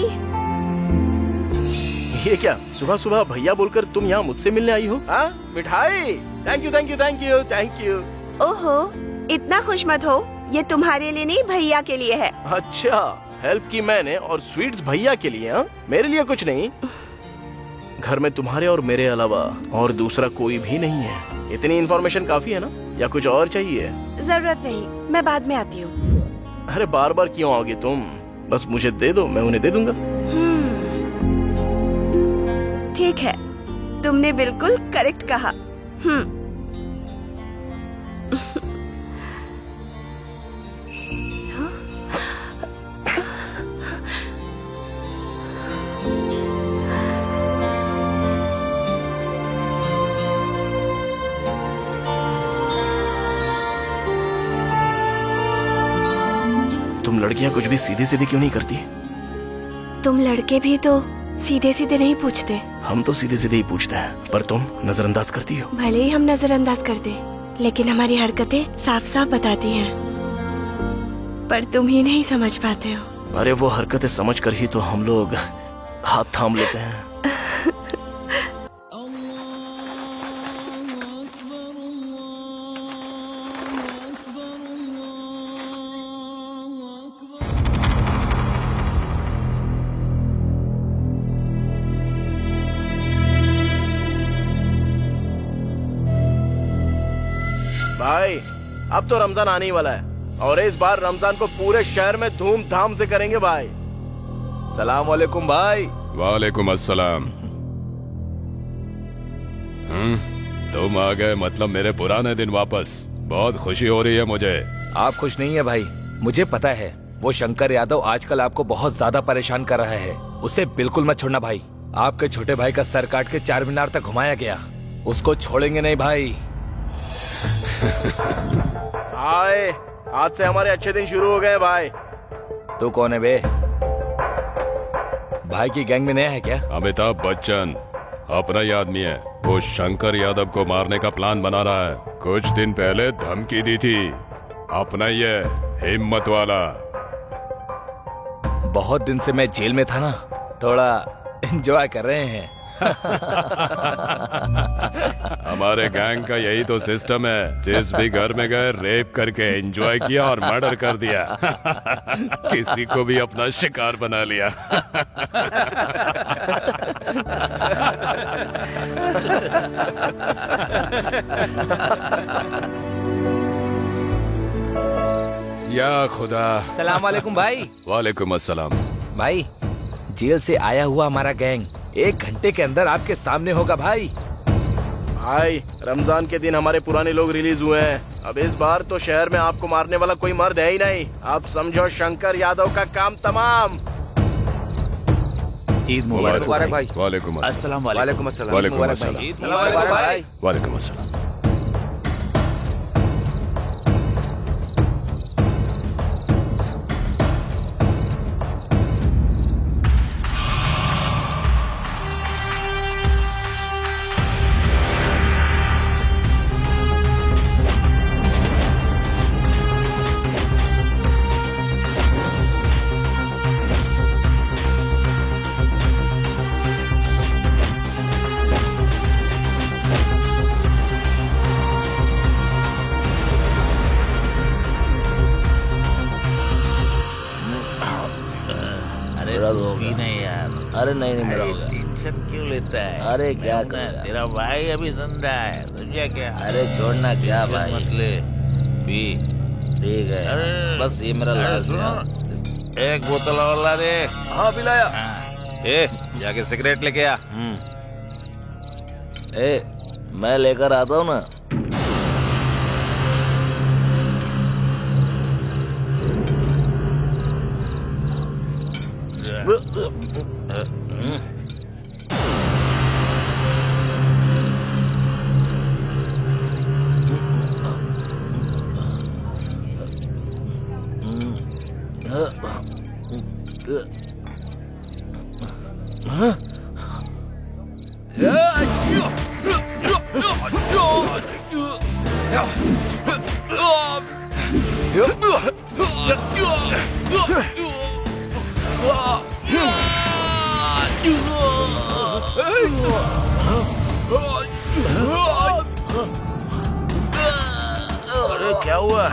ये क्या सुबह सुबह भैया बोलकर तुम यहाँ मुझसे मिलने आई हो? हाँ मिठाई। Thank you thank you thank you thank you. ओहो, इतना खुश मत हो, ये तुम्हारे लिए नहीं भैया के लिए है। अच्छा, हेल्प की मैंने और स्वीट्स भैया के लिए? हाँ, मेरे लिए कुछ नहीं। घर में तुम्हारे और मेरे अलावा और दूसरा कोई भी नहीं है। इतनी इन्फॉर्मेशन काफी है ना, या कुछ और चाहिए? जरूरत नहीं, मैं बाद में आती हूँ। अरे बार बार क्यों आओगे तुम? बस मुझे दे दो, मैं उन्हें दे दूंगा। ठीक है, तुमने बिल्कुल करेक्ट कहा। तुम लड़कियां कुछ भी सीधे सीधे क्यों नहीं करती? तुम लड़के भी तो सीधे सीधे नहीं पूछते। हम तो सीधे सीधे ही पूछते हैं, पर तुम नजरअंदाज करती हो। भले ही हम नजरअंदाज कर दे, लेकिन हमारी हरकतें साफ साफ बताती हैं। पर तुम ही नहीं समझ पाते हो। अरे वो हरकतें समझ कर ही तो हम लोग हाथ थाम लेते हैं। भाई, अब तो रमजान आने ही वाला है और इस बार रमजान को पूरे शहर में धूमधाम से करेंगे भाई। सलाम वालेकुम भाई। वालेकुम अस्सलाम। तुम आ गए, मतलब मेरे पुराने दिन वापस। बहुत खुशी हो रही है मुझे। आप खुश नहीं है भाई, मुझे पता है। वो शंकर यादव आजकल आपको बहुत ज्यादा परेशान कर रहा है। उसे बिल्कुल मत छोड़ना भाई। आपके छोटे भाई का सर काट के 4 मीनार तक घुमाया गया, उसको छोड़ेंगे नहीं भाई। आए, आज से हमारे अच्छे दिन शुरू हो गए भाई। तू कौन है बे? भाई की गैंग में नया है क्या? अमिताभ बच्चन अपना ही आदमी है। वो शंकर यादव को मारने का प्लान बना रहा है। कुछ दिन पहले धमकी दी थी। अपना ही है, हिम्मत वाला। बहुत दिन से मैं जेल में था ना, थोड़ा एंजॉय कर रहे हैं। हमारे गैंग का यही तो सिस्टम है। जिस भी घर में गए रेप करके एंजॉय किया और मर्डर कर दिया। किसी को भी अपना शिकार बना लिया। या खुदा। सलाम वालेकुम भाई। वालेकुम अस्सलाम। भाई, जेल से आया हुआ हमारा गैंग 1 घंटे के अंदर आपके सामने होगा भाई। भाई, रमजान के दिन हमारे पुराने लोग रिलीज हुए हैं। अब इस बार तो शहर में आपको मारने वाला कोई मर्द है ही नहीं। आप समझो शंकर यादव का काम तमाम। ईद मुबारक भाई। वालेकुम अस्सलाम। अस्सलाम वालेकुम अस्सलाम। वालेकुम मुबारक अस्सलाम। भाई। ईद मुबारक भाई। वालेकुम अस्सलाम। अरे भी नहीं यार। अरे नहीं नहीं मेरा हो गया। टेंशन क्यों लेता है? अरे क्या मैं हूं ना, करेगा? तेरा भाई अभी जिंदा है, तुझे क्या? अरे छोड़ना क्या टेंशन भाई। मत ले, पी। ठीक है अरे बस ये मेरा अरे लास्ट सुनो, है। एक बोतल और ला दे। हाँ पिलाया। ए जाके सिगरेट लेके आ। ए मैं लेकर आता हूँ ना। अरे क्या हुआ?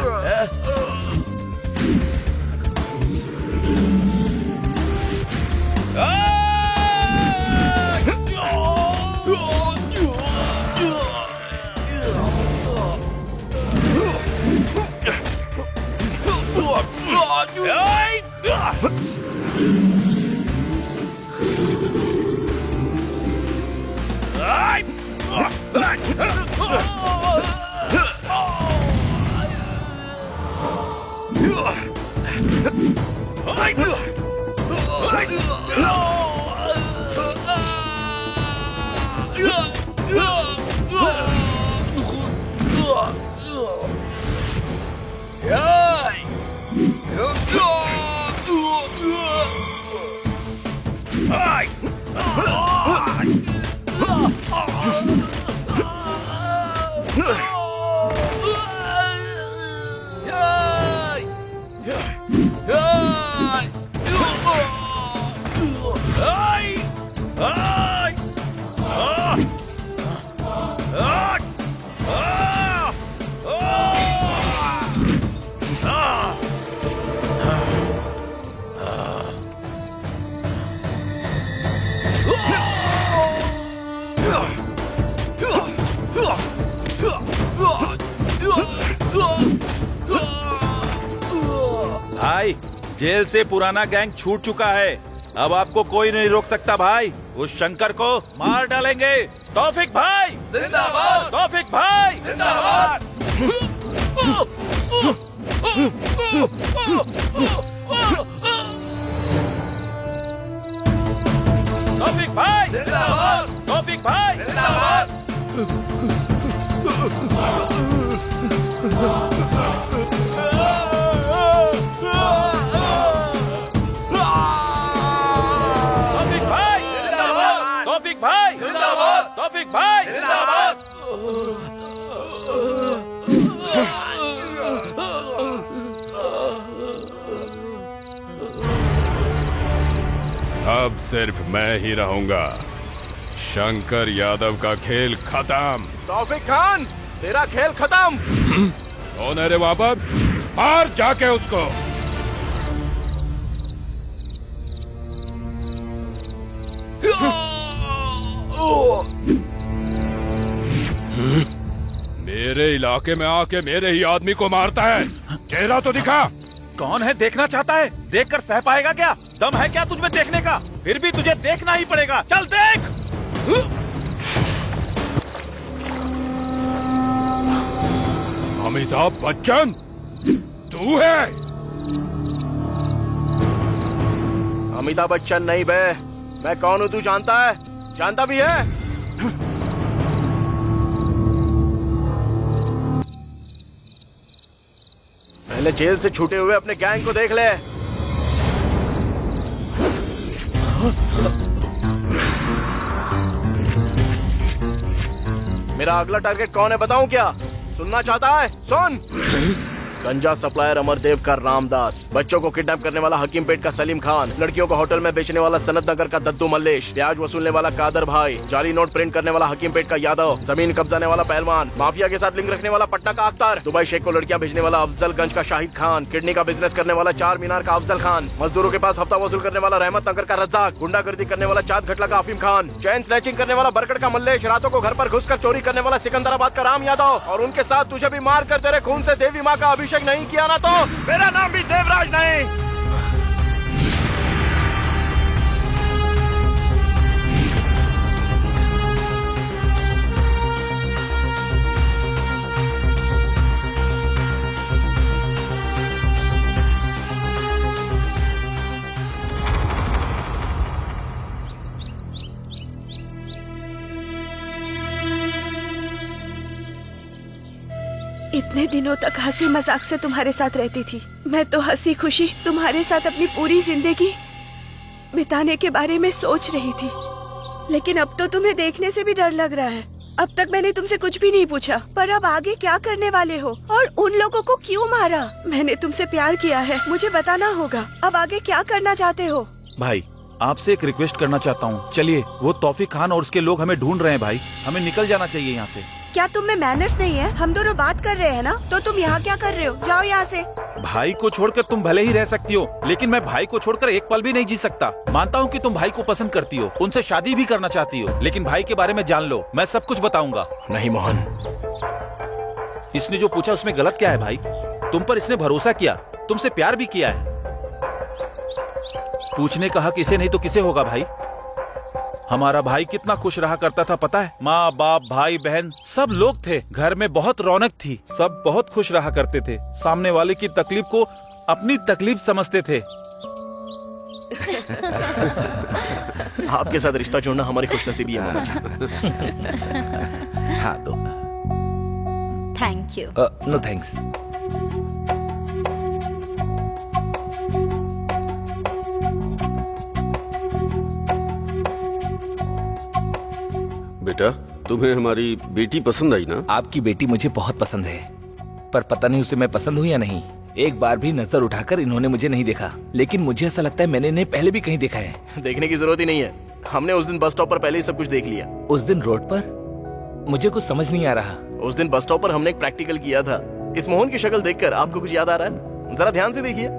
भाई जेल से पुराना गैंग छूट चुका है, अब आपको कोई नहीं रोक सकता भाई। उस शंकर को मार डालेंगे। तौफिक भाई जिंदाबाद। तौफिक भाई जिंदाबाद। तौफिक भाई जिंदाबाद। तौफिक भाई जिंदाबाद। तौफिक भाई जिंदाबाद। तौफिक भाई जिंदाबाद। तौफिक भाई जिंदाबाद। अब सिर्फ मैं ही रहूंगा। शंकर यादव का खेल खत्म। तौफिक खान तेरा खेल खत्म। कौन है रे वहां पर? मार जाके उसको। मेरे इलाके में आके मेरे ही आदमी को मारता है। चेहरा तो दिखा। कौन है देखना चाहता है? देखकर सह पाएगा क्या? दम है क्या तुझमें देखने का? फिर भी तुझे देखना ही पड़ेगा। चल देख। अमिताभ बच्चन तू है? अमिताभ बच्चन नहीं बे, मैं कौन हूँ तू जानता है? जानता भी है? पहले जेल से छूटे हुए अपने गैंग को देख ले। मेरा अगला टारगेट कौन है बताऊं क्या? सुनना चाहता है? सुन। गंजा सप्लायर अमरदेव का रामदास, बच्चों को किडनैप करने वाला हकीमपेट का सलीम खान, लड़कियों को होटल में बेचने वाला सनत नगर का दद्दू मल्लेश, ब्याज वसूलने वाला कादर भाई, जाली नोट प्रिंट करने वाला हकीमपेट का यादव, जमीन कब्जाने वाला पहलवान, माफिया के साथ लिंक रखने वाला पटना का अख्तर, दुबई शेख को लड़कियां भेजने वाला अफजलगंज का शाहिद खान, किडनी का बिजनेस करने वाला चार मीनार का अफजल खान, मजदूरों के पास हफ्ता वसूल करने वाला रहमत नगर का रज्जाक, गुंडागर्दी करने वाला चाँद घटला का अफीम खान, चैन स्नैचिंग करने वाला बरगढ़ का मल्लेश, रातों को घर पर घुसकर चोरी करने वाला सिकंदराबाद का राम यादव, और उनके साथ तुझे भी मार कर तेरे खून से देवी माँ का अभिषेक नहीं किया ना तो मेरा नाम भी देवराज नहीं। इतने दिनों तक हंसी मजाक से तुम्हारे साथ रहती थी। मैं तो हंसी खुशी तुम्हारे साथ अपनी पूरी जिंदगी बिताने के बारे में सोच रही थी, लेकिन अब तो तुम्हें देखने से भी डर लग रहा है। अब तक मैंने तुमसे कुछ भी नहीं पूछा, पर अब आगे क्या करने वाले हो और उन लोगों को क्यों मारा? मैंने तुमसे प्यार किया है, मुझे बताना होगा। अब आगे क्या करना चाहते हो? भाई आपसे एक रिक्वेस्ट करना चाहता हूँ, चलिए। वो तौफीक खान और उसके लोग हमें ढूंढ रहे हैं भाई, हमें निकल जाना चाहिए यहाँ से। क्या तुम में मैनर्स नहीं है? हम दोनों बात कर रहे हैं ना, तो तुम यहाँ क्या कर रहे हो? जाओ यहाँ से। भाई को छोड़कर तुम भले ही रह सकती हो, लेकिन मैं भाई को छोड़कर एक पल भी नहीं जी सकता। मानता हूँ कि तुम भाई को पसंद करती हो, उनसे शादी भी करना चाहती हो, लेकिन भाई के बारे में जान लो, मैं सब कुछ बताऊंगा। नहीं मोहन, इसने जो पूछा उसमें गलत क्या है भाई? तुम पर इसने भरोसा किया, तुमसे प्यार भी किया है। पूछने का हक इसे नहीं तो किसे होगा भाई? हमारा भाई कितना खुश रहा करता था पता है? माँ बाप भाई बहन सब लोग थे, घर में बहुत रौनक थी, सब बहुत खुश रहा करते थे, सामने वाले की तकलीफ को अपनी तकलीफ समझते थे। आपके साथ रिश्ता जोड़ना हमारी खुशनसीबी है मोहन जी। हाँ दो। Thank you. No thanks. बेटा, तुम्हें हमारी बेटी पसंद आई ना? आपकी बेटी मुझे बहुत पसंद है, पर पता नहीं उसे मैं पसंद हूँ या नहीं। एक बार भी नजर उठाकर इन्होंने मुझे नहीं देखा, लेकिन मुझे ऐसा लगता है मैंने इन्हें पहले भी कहीं देखा है। देखने की जरूरत ही नहीं है, हमने उस दिन बस स्टॉप पर पहले ही सब कुछ देख लिया। उस दिन रोड पर मुझे कुछ समझ नहीं आ रहा। उस दिन बस स्टॉप पर हमने एक प्रैक्टिकल किया था। इस मोहन की शक्ल देखकर आपको कुछ याद आ रहा है? जरा ध्यान से देखिए।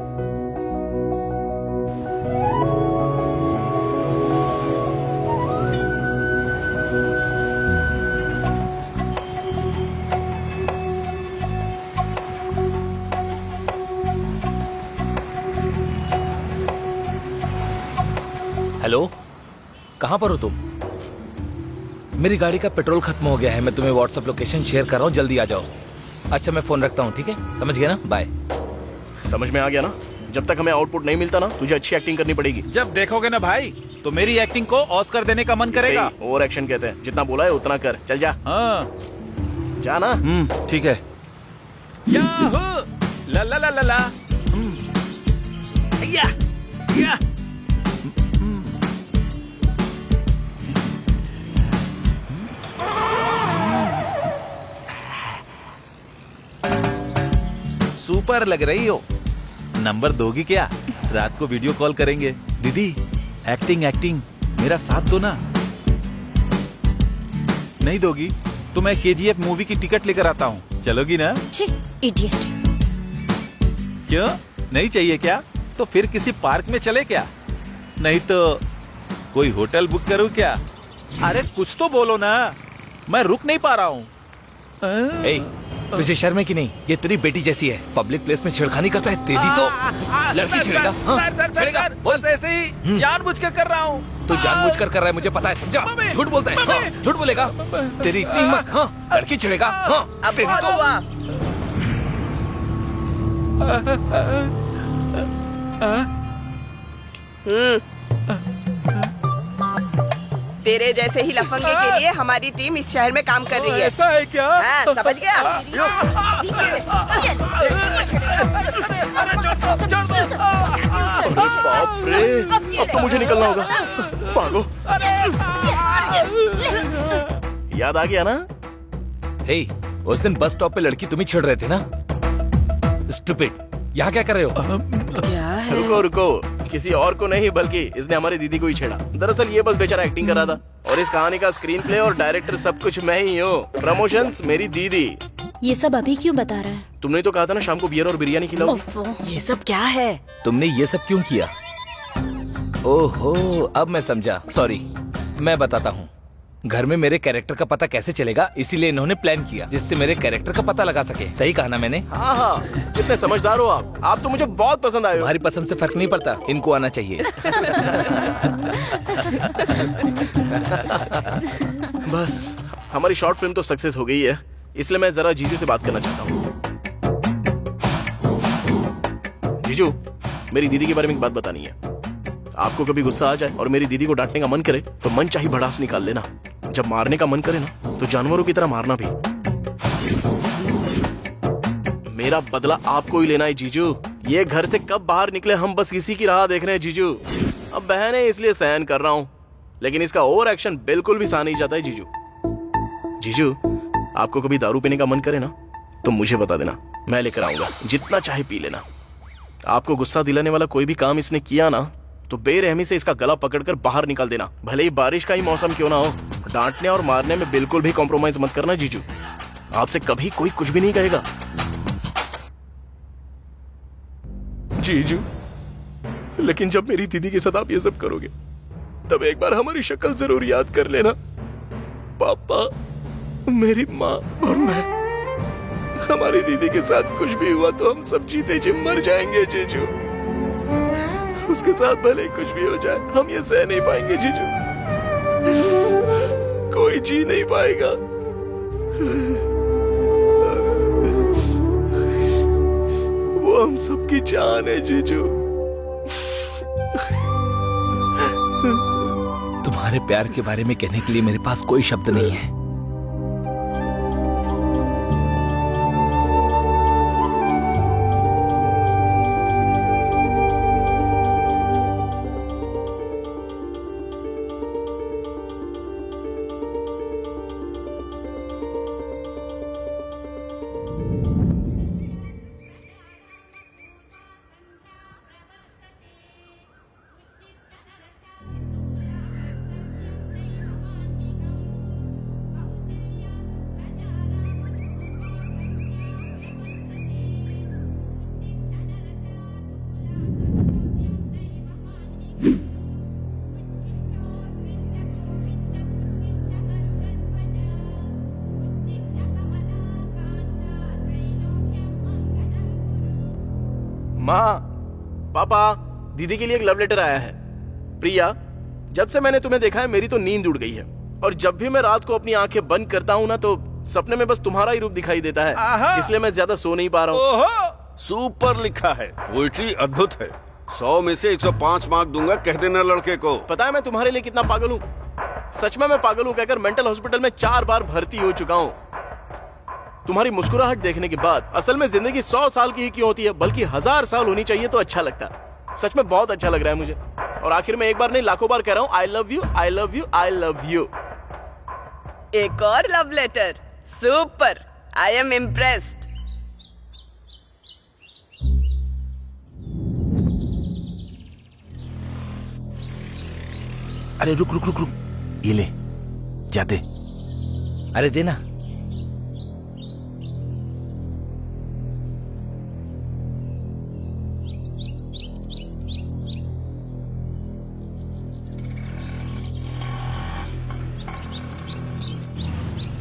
हेलो, कहाँ पर हो तुम? मेरी गाड़ी का पेट्रोल खत्म हो गया है, मैं तुम्हें व्हाट्सएप लोकेशन शेयर कर रहा हूँ, जल्दी आ जाओ। अच्छा मैं फोन रखता हूँ, ठीक है? समझ गया ना? बाय। समझ में आ गया ना? जब तक हमें आउटपुट नहीं मिलता ना, तुझे अच्छी एक्टिंग करनी पड़ेगी। जब देखोगे ना भाई, तो मेरी एक्टिंग को ऑस्कर देने का मन करेगा। ओवर एक्शन कहते हैं, जितना बोला है उतना कर। चल जा। हाँ जा ना। ठीक है। याहू ला ला ला ला ला। या या। सुपर लग रही हो। नंबर दोगी क्या? रात को वीडियो कॉल करेंगे। दीदी एक्टिंग एक्टिंग मेरा साथ दो ना। नहीं दोगी तो मैं KGF मूवी की टिकट लेकर आता हूँ, चलोगी ना? इडियट। क्यों नहीं चाहिए क्या? तो फिर किसी पार्क में चले क्या? नहीं तो कोई होटल बुक करूँ क्या? अरे कुछ तो बोलो ना, मैं रुक नहीं पा रहा हूँ। तुझे शर्म है कि नहीं? ये तेरी बेटी जैसी है, पब्लिक प्लेस में छेड़खानी करता है। तेरी तो लड़की छेड़ेगा। सर, बस ऐसे ही जानबूझकर कर रहा हूँ। तू जानबूझकर कर रहा है, मुझे पता है, समझा? झूठ बोलता है। हाँ, झूठ बोलेगा। तेरी इतनी हिम्मत? हाँ, लड़की छेड़ेगा। हाँ, तेरी तो तेरे जैसे ही लफंगे के लिए हमारी टीम इस शहर में काम कर रही है। ऐसा है क्या? हाँ, समझ गया? बाप रे, अब तो मुझे निकलना होगा। भागो। याद आ गया ना? हे, उस दिन बस स्टॉप पे लड़की तुम ही छेड़ रहे थे ना? स्टूपिड, यहाँ क्या कर रहे हो? क्या है? रुको रुको, किसी और को नहीं बल्कि इसने हमारी दीदी को ही छेड़ा। दरअसल ये बस बेचारा एक्टिंग कर रहा था और इस कहानी का स्क्रीन प्ले और डायरेक्टर सब कुछ मैं ही हूँ। प्रमोशंस मेरी दीदी। ये सब अभी क्यों बता रहा है? तुमने तो कहा था ना शाम को बियर और बिरयानी खिलाओगी। ओफो। ये सब क्या है? तुमने ये सब क्यों किया? ओहो, अब मैं समझा। सॉरी, मैं बताता हूँ। घर में मेरे कैरेक्टर का पता कैसे चलेगा, इसीलिए इन्होंने प्लान किया जिससे मेरे कैरेक्टर का पता लगा सके। सही कहा ना मैंने? हाँ हाँ, कितने समझदार हो आप तो मुझे बहुत पसंद आए हो। तुम्हारी पसंद से फर्क नहीं पड़ता, इनको आना चाहिए। बस हमारी शॉर्ट फिल्म तो सक्सेस हो गई है, इसलिए मैं जरा जीजू से बात करना चाहता हूँ। जीजू, मेरी दीदी के बारे में एक बात बतानी है। आपको कभी गुस्सा आ जाए और मेरी दीदी को डांटने का मन करे तो मन चाही भड़ास निकाल लेना। जब मारने का मन करे ना तो जानवरों की तरह मारना भी। मेरा बदला आपको ही लेना है जीजू। ये घर से कब बाहर निकले हम बस इसी की राह देख रहे हैं जीजू। अब बहन है इसलिए सहन कर रहा हूँ, लेकिन इसका ओवर एक्शन बिल्कुल भी सहा नहीं जाता है जीजू। जीजू, आपको कभी दारू पीने का मन करे ना तो मुझे बता देना, मैं लेकर आऊंगा, जितना चाहे पी लेना। आपको गुस्सा दिलाने वाला कोई भी काम इसने किया ना तो बेरहमी से इसका गला पकड़कर बाहर निकाल देना, भले ही बारिश का ही मौसम क्यों ना हो। डांटने और मारने में बिल्कुल भी कॉम्प्रोमाइज मत करना जीजू। आपसे कभी कोई कुछ भी नहीं कहेगा जीजू। लेकिन जब मेरी दीदी के साथ आप ये सब करोगे तब एक बार हमारी शक्ल जरूर याद कर लेना। पापा, मेरी माँ और मैं, हमारी दीदी के साथ कुछ भी हुआ तो हम सब जीते जी मर जाएंगे जीजू। उसके साथ भले ही कुछ भी हो जाए हम ये सह नहीं पाएंगे जीजू। कोई जी नहीं पाएगा। वो हम सबकी जान है जीजू। तुम्हारे प्यार के बारे में कहने के लिए मेरे पास कोई शब्द नहीं है। माँ, पापा, दीदी के लिए एक लव लेटर आया है। प्रिया, जब से मैंने तुम्हें देखा है मेरी तो नींद उड़ गई है और जब भी मैं रात को अपनी आंखें बंद करता हूँ ना तो सपने में बस तुम्हारा ही रूप दिखाई देता है, इसलिए मैं ज्यादा सो नहीं पा रहा हूँ। सुपर लिखा है, पोइट्री अद्भुत है। 100 में से 105 मार्क दूंगा, कह देना लड़के को। पता है मैं तुम्हारे लिए कितना पागल हूँ? सच में मैं पागल हूँ कहकर मेंटल हॉस्पिटल में 4 बार भर्ती हो चुका हूँ। तुम्हारी मुस्कुराहट देखने के बाद असल में जिंदगी 100 साल की ही क्यों होती है, बल्कि 1000 साल होनी चाहिए तो अच्छा लगता। सच में बहुत अच्छा लग रहा है मुझे। और आखिर में एक बार नहीं लाखों बार कह रहा हूँ I love you, I love you, I love you. एक और love letter. Super, I am impressed. अरे रुक रुक रुक रुक, ये ले, जा दे। अरे देना।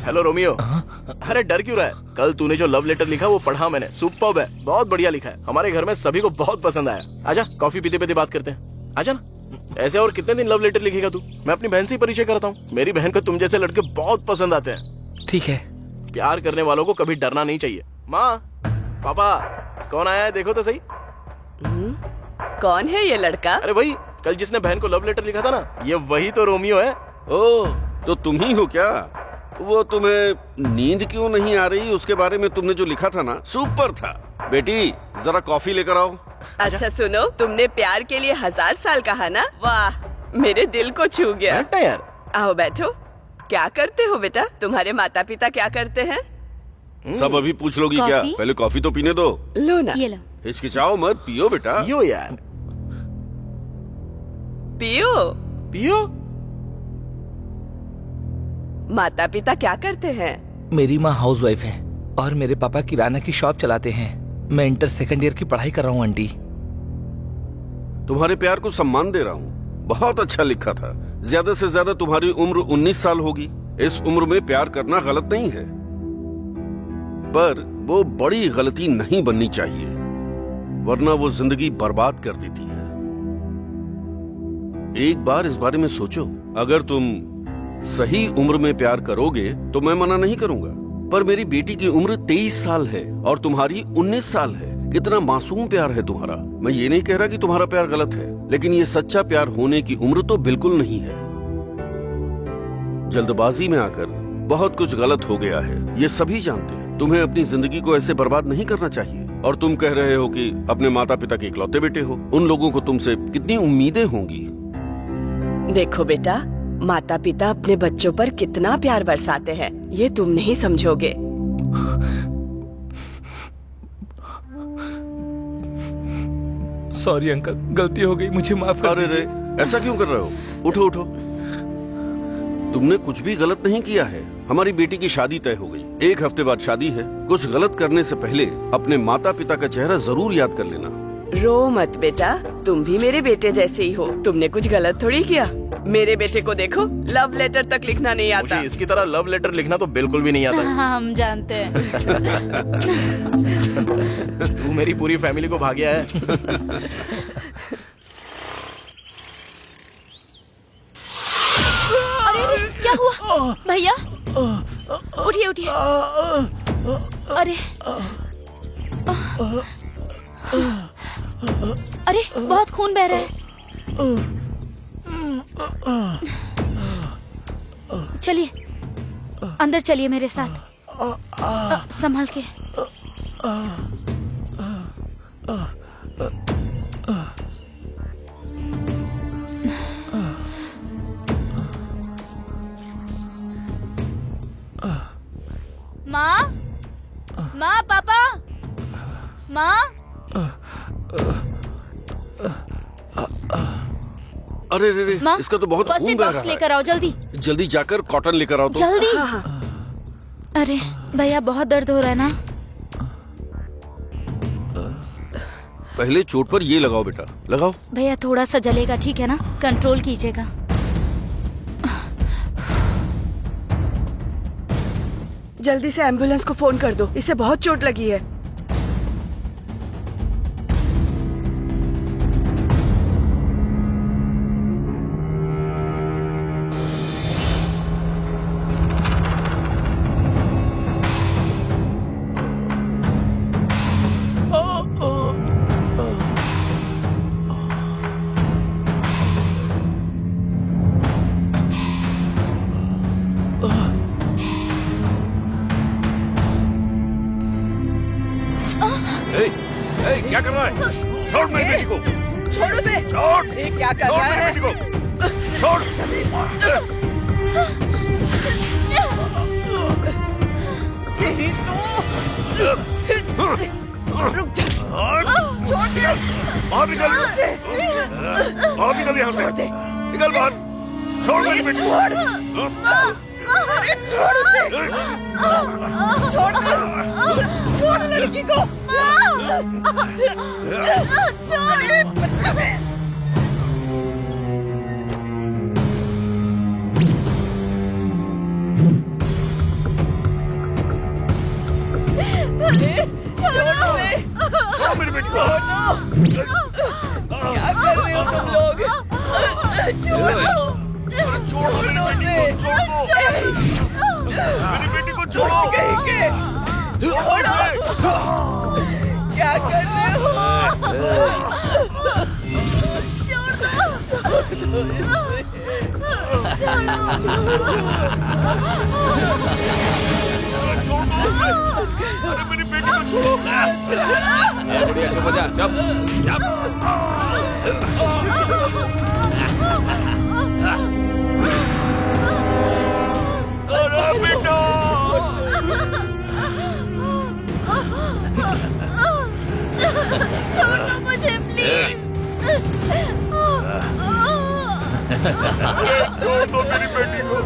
Hello Romeo. अरे डर क्यों रहा है? कल तूने जो लव लेटर लिखा वो पढ़ा मैंने, सुपर्ब है, बहुत बढ़िया लिखा है। हमारे घर में सभी को बहुत पसंद आया। आजा कॉफी पीते पीते बात करते हैं, आजा ना। ऐसे और कितने दिन लव लेटर लिखेगा तू? मैं अपनी बहन से ही परिचय करता हूँ। मेरी बहन को तुम जैसे लड़के बहुत पसंद आते हैं। ठीक है। प्यार करने वालों को कभी डरना नहीं चाहिए। माँ, पापा, कौन आया है देखो तो सही। कौन है ये लड़का? अरे वही कल जिसने बहन को लव लेटर लिखा था ना, ये वही तो रोमियो है। ओ, तो तुम ही हो क्या? वो तुम्हें नींद क्यों नहीं आ रही उसके बारे में तुमने जो लिखा था ना, सुपर था। बेटी जरा कॉफी लेकर आओ। अच्छा सुनो, तुमने प्यार के लिए 1000 साल कहा ना? वाह, मेरे दिल को छू गया। बेटा यार, आओ बैठो। क्या करते हो बेटा? तुम्हारे माता पिता क्या करते हैं? सब अभी पूछ लोगी क्या? कॉफी? पहले कॉफी तो पीने दो। लो ना, ये लो। हिचकिचाओ मत, पियो बेटा। पियो यार, पियो। पियो। माता पिता क्या करते हैं? मेरी माँ हाउसवाइफ है और मेरे पापा किराना की शॉप चलाते हैं। मैं इंटर सेकंड ईयर की पढ़ाई कर रहा हूँ आंटी। तुम्हारे प्यार को सम्मान दे रहा हूँ। बहुत अच्छा लिखा था। ज्यादा से ज्यादा तुम्हारी उम्र 19 साल होगी। इस उम्र में प्यार करना गलत नहीं है, पर वो बड़ी गलती नहीं बननी चाहिए, वरना वो जिंदगी बर्बाद कर देती है। एक बार इस बारे में सोचो। अगर तुम सही उम्र में प्यार करोगे तो मैं मना नहीं करूंगा, पर मेरी बेटी की उम्र 23 साल है और तुम्हारी 19 साल है। कितना मासूम प्यार है तुम्हारा। मैं ये नहीं कह रहा कि तुम्हारा प्यार गलत है, लेकिन ये सच्चा प्यार होने की उम्र तो बिल्कुल नहीं है। जल्दबाजी में आकर बहुत कुछ गलत हो गया है, ये सभी जानते हैं। तुम्हें अपनी जिंदगी को ऐसे बर्बाद नहीं करना चाहिए। और तुम कह रहे हो कि अपने माता पिता के इकलौते बेटे हो। उन लोगों को तुमसे कितनी उम्मीदें होंगी। देखो बेटा, माता पिता अपने बच्चों पर कितना प्यार बरसाते हैं, ये तुम नहीं समझोगे। सॉरी अंकल, गलती हो गई, मुझे माफ कर अरे दीजिए। रे, ऐसा क्यों कर रहे हो? उठो उठो। तुमने कुछ भी गलत नहीं किया है। हमारी बेटी की शादी तय हो गई। 1 हफ्ते बाद शादी है। कुछ गलत करने से पहले अपने माता पिता का चेहरा जरूर याद कर लेना। रो मत बेटा, तुम भी मेरे बेटे जैसे ही हो। तुमने कुछ गलत थोड़ी किया। मेरे बेटे को देखो, लव लेटर तक लिखना नहीं आता। मुझे इसकी तरह लव लेटर लिखना तो बिल्कुल भी नहीं आता। हाँ, हम जानते हैं। तू मेरी पूरी फैमिली को भाग्या है। अरे क्या हुआ भैया? उठिए उठिए। अरे अरे, बहुत खून बह रहा है। चलिए अंदर चलिए मेरे साथ। संभल के। माँ, माँ, पापा, माँ। अरे रे रे, माँ, इसका तो बहुत फर्स्ट खून एड बह बॉक्स रहा लेकर आओ जल्दी। है। जल्दी जाकर कॉटन लेकर आओ तो। जल्दी। अरे भैया, बहुत दर्द हो रहा है ना? पहले चोट पर ये लगाओ बेटा, लगाओ। भैया थोड़ा सा जलेगा, ठीक है ना? कंट्रोल कीजिएगा। जल्दी से एम्बुलेंस को फोन कर दो, इसे बहुत चोट लगी है। क्या कर रहा है? छोड़ मेरी बेटी को। छोड़ो से। छोड़। ये क्या कर छोड़ रहा मेरी है? बेटी को। छोड़। तेरी तो। रुक जा। छोड़ दे। बाहर निकल। बाहर निकल यहाँ से। निकल बाहर। छोड़ मेरी बेटी को। अरे छोड़ उसे। छोड़ दे। छोड़ लड़की को। छोड़ मेरी बेटी को। क्या कर रहे हो तुम लोग? छोड़ो। छोड़ो मेरी बेटी को। छोड़ो। मेरी बेटी को छोड़ो। छोड़ो। क्या कर रहे हो? छोड़ दो। अरे मेरी बेटी को छोड़ो। ए बुढ़िया चुप हो जा, चुप चुप। अरे बेटा। छोड़ दो मुझे प्लीज। छोड़ दो मेरी बेटी को।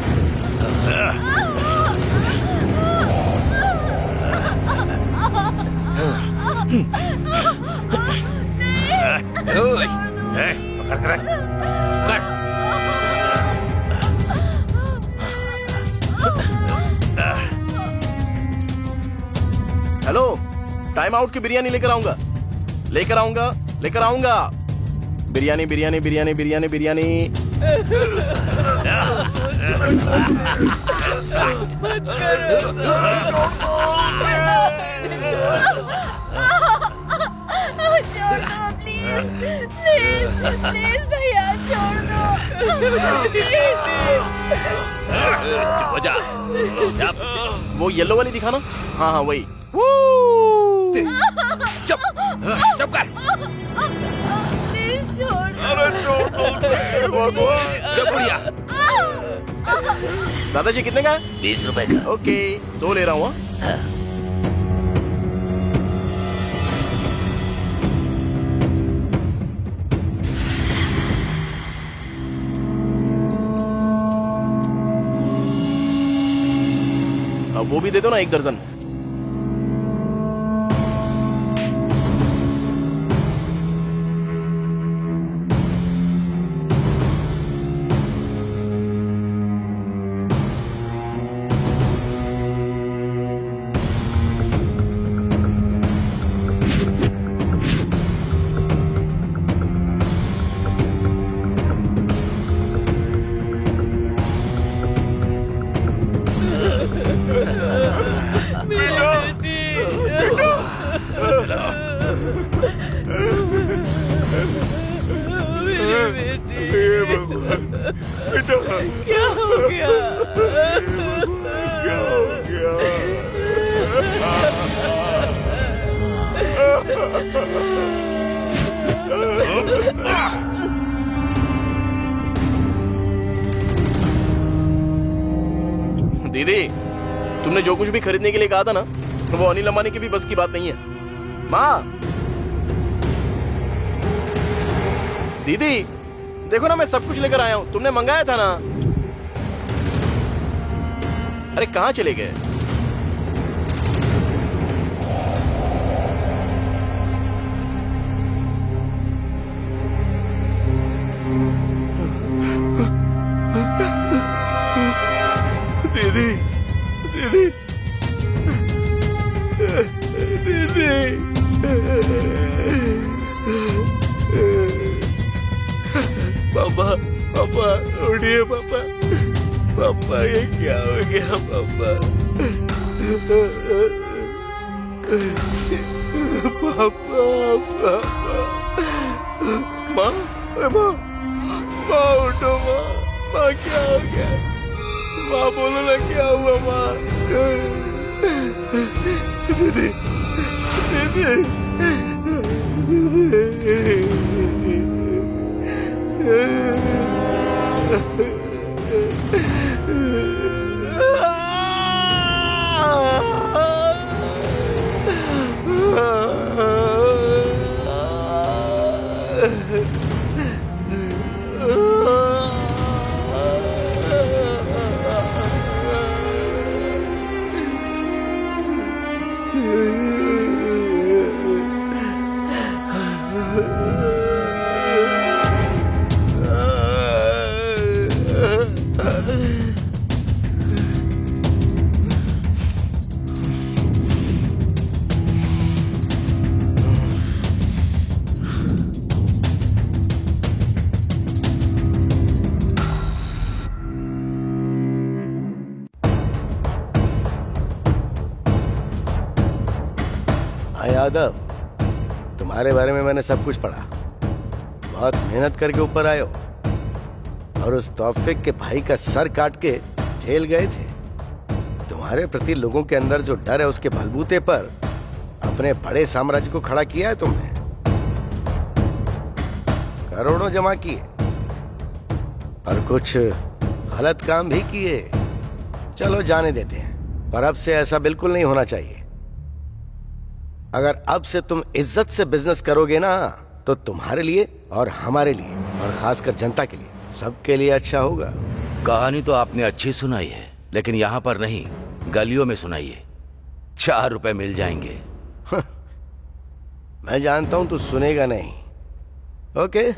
पकड़ कर रख। कर। हेलो, टाइम आउट की बिरयानी लेकर आऊंगा, लेकर आऊंगा, लेकर आऊंगा। बिरयानी बिरयानी बिरयानी बिरयानी बिरयानी। छोड़ दो प्लीज, प्लीज प्लीज भैया छोड़ दो। चुप हो जा। चुप। वो येलो वाली दिखाना। हाँ हाँ वही। चुप चुप कर। प्लीज छोड़ दो। अरे छोड़ दो भगवान। चुप बुढ़िया। दादाजी कितने का है? 20 रुपए का। ओके, 2 ले रहा हूँ। हाँ? अब वो भी दे दो ना, 1 दर्जन। क्या हो गया? क्या हो गया? दीदी, तुमने जो कुछ भी खरीदने के लिए कहा था ना, तो वो अनिल अंबानी की भी बस की बात नहीं है। माँ, दीदी देखो ना, मैं सब कुछ लेकर आया हूँ, तुमने मंगाया था ना। अरे कहाँ चले गए? दीदी, दीदी, दीदी, पापा, पापा, उठिए पापा, पापा ये क्या हो गया पापा? पापा, पापा, माँ, माँ, माँ उठो माँ, माँ क्या हो गया? माँ बोलो ना क्या हुआ माँ? दीदी, यादव, तुम्हारे बारे में मैंने सब कुछ पढ़ा। बहुत मेहनत करके ऊपर आए हो। और उस तौफीक के भाई का सर काट के जेल गए थे। तुम्हारे प्रति लोगों के अंदर जो डर है उसके बलबूते पर अपने बड़े साम्राज्य को खड़ा किया है तुमने। करोड़ों जमा किए और कुछ गलत काम भी किए। चलो जाने देते हैं, पर अब से ऐसा बिल्कुल नहीं होना चाहिए। अगर अब से तुम इज्जत से बिजनेस करोगे ना तो तुम्हारे लिए और हमारे लिए और खासकर जनता के लिए, सबके लिए अच्छा होगा। कहानी तो आपने अच्छी सुनाई है, लेकिन यहाँ पर नहीं, गलियों में सुनाइए। 4 रुपए मिल जाएंगे। मैं जानता हूं तू सुनेगा नहीं। ओके,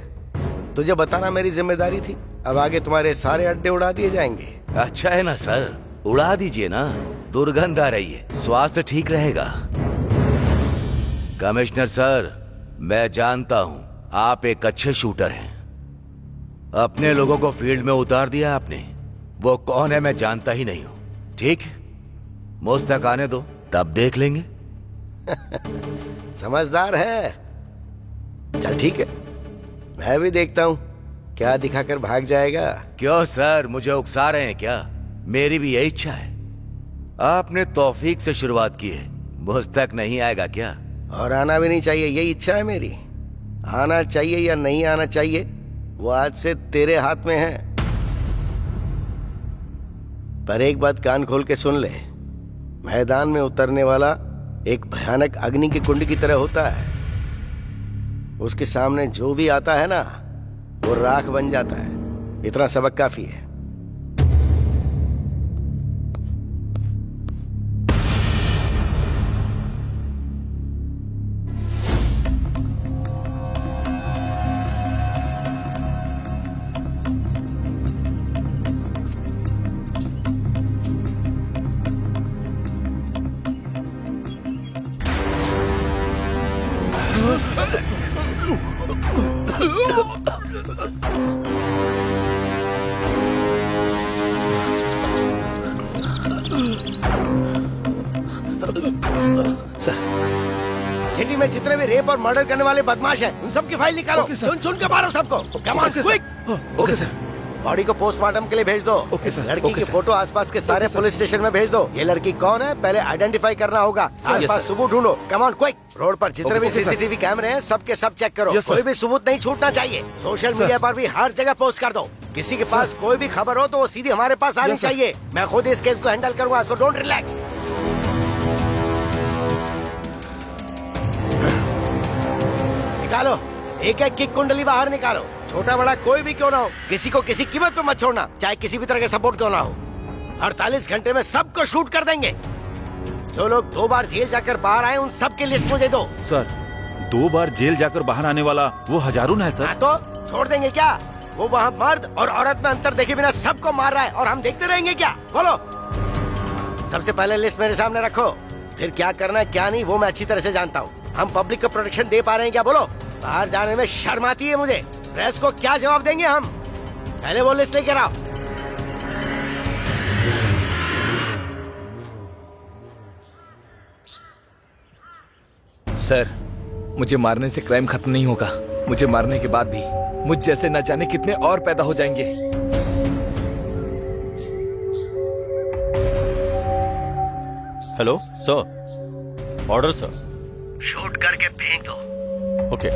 तुझे बताना मेरी जिम्मेदारी थी। अब आगे तुम्हारे सारे अड्डे उड़ा दिए जाएंगे। अच्छा है ना सर, उड़ा दीजिए ना, दुर्गंध आ रही है, स्वास्थ्य ठीक रहेगा। कमिश्नर सर, मैं जानता हूं आप एक अच्छे शूटर हैं। अपने लोगों को फील्ड में उतार दिया आपने। वो कौन है मैं जानता ही नहीं हूं। ठीक, मुझ तक आने दो, तब देख लेंगे। समझदार है। चल ठीक है, मैं भी देखता हूं क्या दिखाकर भाग जाएगा। क्यों सर, मुझे उकसा रहे हैं क्या? मेरी भी यही इच्छा है। आपने तौफीक से शुरुआत की है, मुझ तक नहीं आएगा क्या? और आना भी नहीं चाहिए, यही इच्छा है मेरी। आना चाहिए या नहीं आना चाहिए वो आज से तेरे हाथ में है। पर एक बात कान खोल के सुन ले, मैदान में उतरने वाला एक भयानक अग्नि की कुंड की तरह होता है। उसके सामने जो भी आता है ना वो राख बन जाता है। इतना सबक काफी है। सिटी में जितने भी रेप और मर्डर करने वाले बदमाश हैं, उन सबकी फाइल निकालो। चुन चुन के मारो सबको। Come on, quick! Okay sir. Body को पोस्टमार्टम के लिए भेज दो। लड़की की फोटो आसपास के सारे पुलिस स्टेशन में भेज दो। ये लड़की कौन है पहले आइडेंटिफाई करना होगा। आसपास सबूत ढूंढो। Come on quick! रोड पर जितने भी सीसीटीवी कैमरे हैं सबके सब चेक करो। कोई भी सबूत नहीं छूटना चाहिए। सोशल मीडिया पर भी हर जगह पोस्ट कर दो। किसी के पास कोई भी खबर हो तो वो सीधी हमारे पास आनी चाहिए। मैं खुद इस केस को हैंडल करूंगा, सो डोंट रिलैक्स। निकालो, एक एक की कुंडली बाहर निकालो। छोटा बड़ा कोई भी क्यों ना हो, किसी को किसी कीमत पे मत छोड़ना, चाहे किसी भी तरह का सपोर्ट क्यों ना हो। 48 घंटे में सबको शूट कर देंगे। जो लोग 2 बार जेल जाकर बाहर आए उन सब की लिस्ट मुझे दो। सर, 2 बार जेल जाकर बाहर आने वाला वो हजारून है सर। हाँ तो छोड़ देंगे क्या? वो वहाँ मर्द और औरत में अंतर देखे बिना सबको मार रहा है और हम देखते रहेंगे क्या? बोलो। सबसे पहले लिस्ट मेरे सामने रखो, फिर क्या करना है क्या नहीं वो मैं अच्छी तरह से जानता हूँ। हम पब्लिक को प्रोटेक्शन दे पा रहे हैं क्या? बोलो। बाहर जाने में शर्म आती है मुझे। प्रेस को क्या जवाब देंगे हम? पहले वो लिस्ट लेकर आओ। सर, मुझे मारने से क्राइम खत्म नहीं होगा। मुझे मारने के बाद भी मुझ जैसे न जाने कितने और पैदा हो जाएंगे। Hello sir, order sir. Shoot करके फेंक दो। ओके।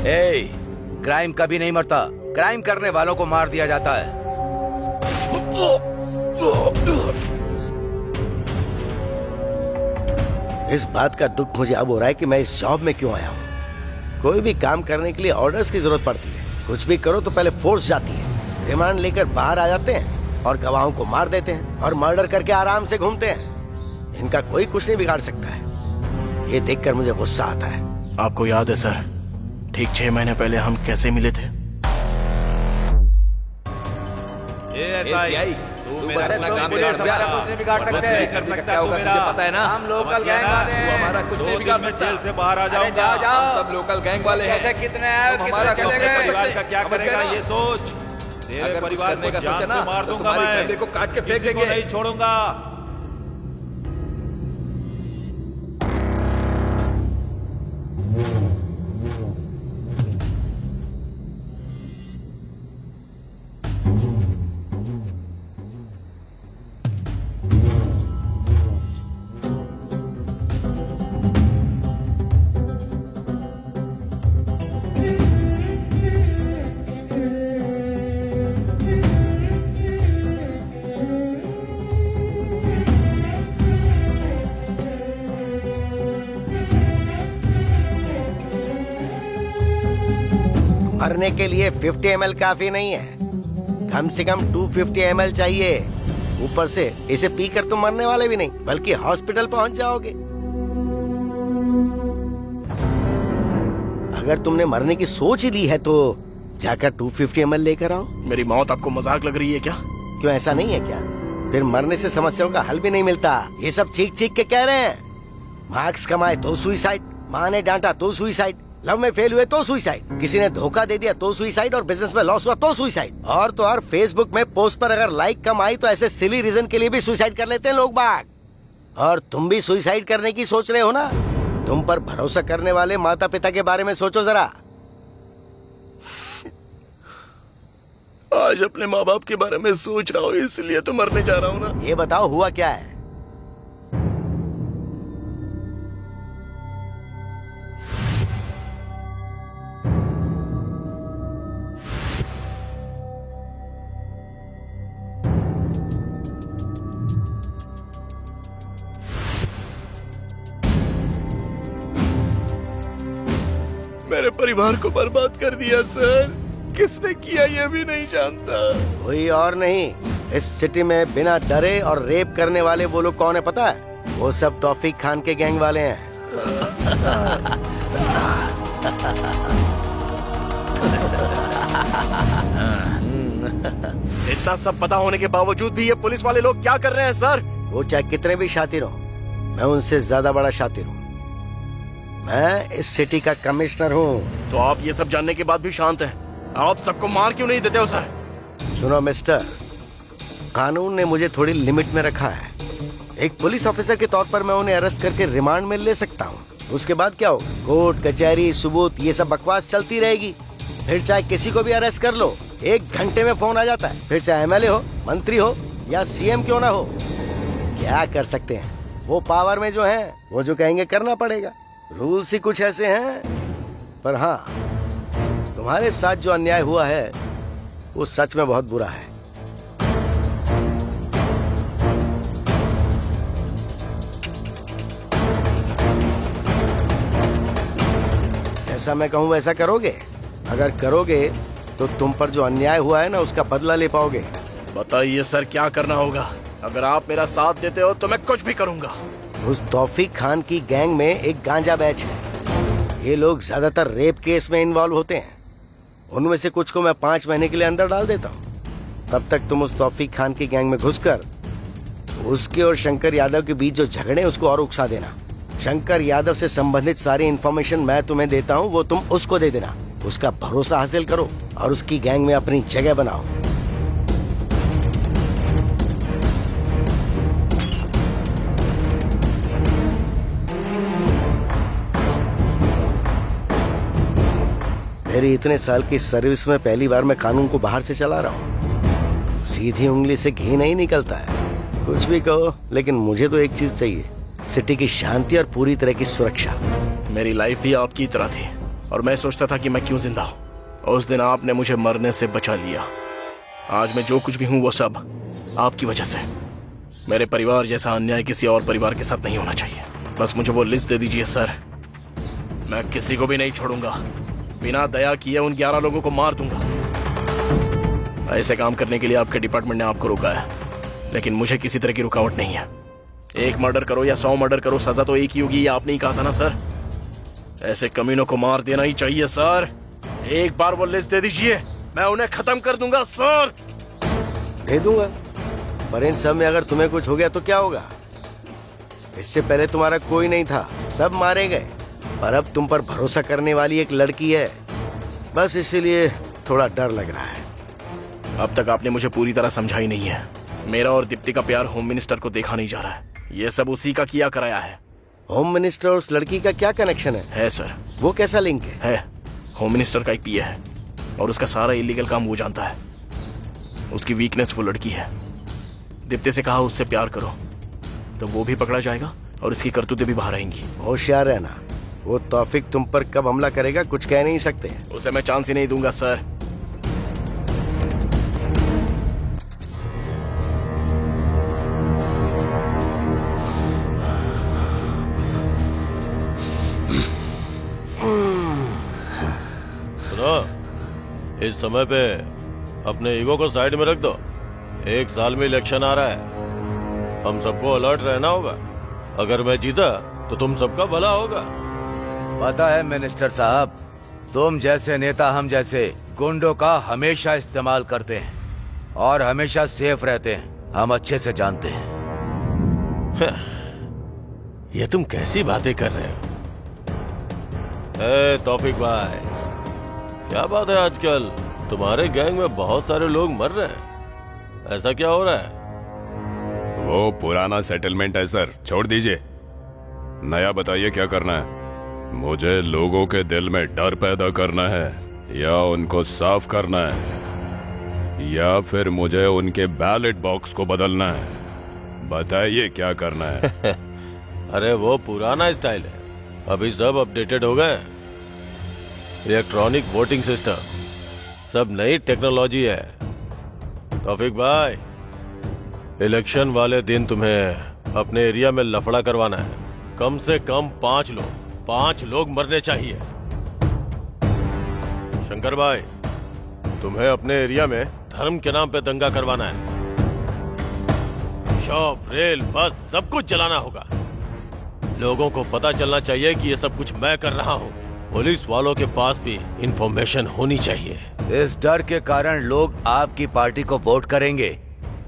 ए, क्राइम कभी नहीं मरता, क्राइम करने वालों को मार दिया जाता है। इस बात का दुख मुझे अब हो रहा है कि मैं इस जॉब में क्यों आया हूँ। कोई भी काम करने के लिए ऑर्डर्स की जरूरत पड़ती है। कुछ भी करो तो पहले फोर्स जाती है। रिमांड लेकर बाहर आ जाते हैं और गवाहों को मार देते हैं और मर्डर करके आराम से घूमते हैं। इनका कोई कुछ नहीं बिगाड़ सकता है। ये देखकर मुझे गुस्सा आता है। आपको याद है सर, ठीक 6 महीने पहले हम कैसे मिले थे? तू मेरा अपना काम बिगाड़ सकता है। कर सकता है, तुझे पता है ना, हम लोकल गैंग वाले हैं। हमारा कुछ नहीं बिगाड़ सकता। जेल से बाहर आ जाऊंगा। जाओ। सब लोकल गैंग वाले हैं। कितने आए, हमारा कितने चले गए? परिवार का क्या करेगा ये सोच। तेरे अगर परिवार करने को का जान सोचा से ना मार तो दूंगा तुम्हारी मैं। फैमिली को काट के फेंक किसी को देंगे। नहीं छोड़ूंगा। मरने के लिए 50 ml काफी नहीं है, कम से कम 250 ml चाहिए। ऊपर से इसे पीकर तुम मरने वाले भी नहीं बल्कि हॉस्पिटल पहुंच जाओगे। अगर तुमने मरने की सोच ही ली है तो जाकर 250 ml लेकर आओ। मेरी मौत आपको मजाक लग रही है क्या? क्यों, ऐसा नहीं है क्या? फिर मरने से समस्याओं का हल भी नहीं मिलता। ये सब चीख चीख के कह रहे हैं। मार्क्स कमाए तो सुइसाइड, माँ ने डांटा तो सुइसाइड, लव में फेल हुए तो सुइसाइड, किसी ने धोखा दे दिया तो सुइसाइड, और बिजनेस में लॉस हुआ तो सुइसाइड। और तो और फेसबुक में पोस्ट पर अगर लाइक कम आई तो ऐसे सिली रीजन के लिए भी सुइसाइड कर लेते हैं लोग बाग। और तुम भी सुइसाइड करने की सोच रहे हो ना? तुम पर भरोसा करने वाले माता पिता के बारे में सोचो जरा। आज अपने माँ बाप के बारे में सोच रहा हूँ, इसलिए तो मरने जा रहा हूँ ना। ये बताओ हुआ क्या है? मेरे परिवार को बर्बाद कर दिया सर। किसने किया ये भी नहीं जानता। कोई और नहीं, इस सिटी में बिना डरे और रेप करने वाले वो लोग कौन है पता है? वो सब तौफीक खान के गैंग वाले हैं। इतना सब पता होने के बावजूद भी ये पुलिस वाले लोग क्या कर रहे हैं सर? वो चाहे कितने भी शातिर हो, मैं उनसे ज्यादा बड़ा शातिर हूँ। मैं इस सिटी का कमिश्नर हूँ। तो आप ये सब जानने के बाद भी शांत हैं? आप सबको मार क्यों नहीं देते हो सर? सुनो मिस्टर, कानून ने मुझे थोड़ी लिमिट में रखा है। एक पुलिस ऑफिसर के तौर पर मैं उन्हें अरेस्ट करके रिमांड में ले सकता हूँ। उसके बाद क्या होगा? कोर्ट कचहरी सबूत ये सब बकवास चलती रहेगी। फिर चाहे किसी को भी अरेस्ट कर लो, 1 घंटे में फोन आ जाता है। फिर चाहे एमएलए हो, मंत्री हो या सीएम क्यों ना हो, क्या कर सकते हैं? वो पावर में जो है वो जो कहेंगे करना पड़ेगा। रूल्स ही कुछ ऐसे हैं। पर हाँ, तुम्हारे साथ जो अन्याय हुआ है वो सच में बहुत बुरा है। जैसा मैं कहूँ वैसा करोगे? अगर करोगे तो तुम पर जो अन्याय हुआ है ना उसका बदला ले पाओगे। बताइए सर क्या करना होगा? अगर आप मेरा साथ देते हो तो मैं कुछ भी करूंगा। उस तौफीक खान की गैंग में एक गांजा बैच है। ये लोग ज्यादातर रेप केस में इन्वॉल्व होते हैं। उनमें से कुछ को मैं 5 महीने के लिए अंदर डाल देता हूँ। तब तक तुम उस तौफीक खान की गैंग में घुसकर उसके और शंकर यादव के बीच जो झगड़े हैं उसको और उकसा देना। शंकर यादव से संबंधित सारी इन्फॉर्मेशन मैं तुम्हें देता हूँ, वो तुम उसको दे देना। उसका भरोसा हासिल करो और उसकी गैंग में अपनी जगह बनाओ। मेरी इतने साल की सर्विस में पहली बार मैं कानून को बाहर से चला रहा हूँ। सीधी उंगली से घी नहीं निकलता है। कुछ भी कहो, लेकिन मुझे तो एक चीज चाहिए, सिटी की शांति और पूरी तरह की सुरक्षा। मेरी लाइफ भी आपकी तरह थी और मैं सोचता था कि मैं क्यों जिंदा हूँ। उस दिन आपने मुझे मरने से बचा लिया। आज मैं जो कुछ भी हूँ वो सब आपकी वजह से। मेरे परिवार जैसा अन्याय किसी और परिवार के साथ नहीं होना चाहिए। बस मुझे वो लिस्ट दे दीजिए सर, मैं किसी को भी नहीं छोड़ूंगा। बिना दया किए उन 11 लोगों को मार दूंगा। ऐसे काम करने के लिए आपके डिपार्टमेंट ने आपको रोका है, लेकिन मुझे किसी तरह की रुकावट नहीं है। 1 मर्डर करो या 100 मर्डर करो, सजा तो एक ही होगी। ये आपने ही कहा था ना सर? ऐसे कमीनों को मार देना ही चाहिए सर। एक बार वो लिस्ट दे दीजिए, मैं उन्हें खत्म कर दूंगा सर। दे दूंगा, पर इन सब में अगर तुम्हें कुछ हो गया तो क्या होगा? इससे पहले तुम्हारा कोई नहीं था, सब मारे गए। पर अब तुम पर भरोसा करने वाली एक लड़की है, बस इसीलिए थोड़ा डर लग रहा है। अब तक आपने मुझे पूरी तरह समझा ही नहीं है। मेरा और दीप्ति का प्यार होम मिनिस्टर को देखा नहीं जा रहा है। ये सब उसी का किया कराया है। होम मिनिस्टर और उस लड़की का क्या कनेक्शन है सर। वो कैसा लिंक है? होम मिनिस्टर का एक पीए है और उसका सारा इलीगल काम वो जानता है। उसकी वीकनेस वो लड़की है। दीप्ति से कहा उससे प्यार करो तो वो भी पकड़ा जाएगा और इसकी करतूतें भी बाहर आएंगी। होशियार रहना, वो तौफीक तुम पर कब हमला करेगा कुछ कह नहीं सकते। उसे मैं चांस ही नहीं दूंगा सर। सुनो, इस समय पे अपने ईगो को साइड में रख दो। 1 साल में इलेक्शन आ रहा है, हम सबको अलर्ट रहना होगा। अगर मैं जीता तो तुम सबका भला होगा। पता है मिनिस्टर साहब, तुम जैसे नेता हम जैसे गुंडों का हमेशा इस्तेमाल करते हैं और हमेशा सेफ रहते हैं, हम अच्छे से जानते हैं। ये तुम कैसी बातें कर रहे हो? ए तौफीक भाई, क्या बात है आजकल तुम्हारे गैंग में बहुत सारे लोग मर रहे हैं, ऐसा क्या हो रहा है? वो पुराना सेटलमेंट है सर, छोड़ दीजिए। नया बताइए क्या करना है? मुझे लोगों के दिल में डर पैदा करना है या उनको साफ करना है या फिर मुझे उनके बैलेट बॉक्स को बदलना है? बताइए क्या करना है? अरे वो पुराना स्टाइल है, अभी सब अपडेटेड हो गए। इलेक्ट्रॉनिक वोटिंग सिस्टम, सब नई टेक्नोलॉजी है। तौफीक भाई, इलेक्शन वाले दिन तुम्हें अपने एरिया में लफड़ा करवाना है। कम से कम 5 लोग मरने चाहिए। शंकर भाई, तुम्हें अपने एरिया में धर्म के नाम पे दंगा करवाना है। शॉप, रेल, बस सब कुछ जलाना होगा। लोगों को पता चलना चाहिए कि ये सब कुछ मैं कर रहा हूँ। पुलिस वालों के पास भी इंफॉर्मेशन होनी चाहिए। इस डर के कारण लोग आपकी पार्टी को वोट करेंगे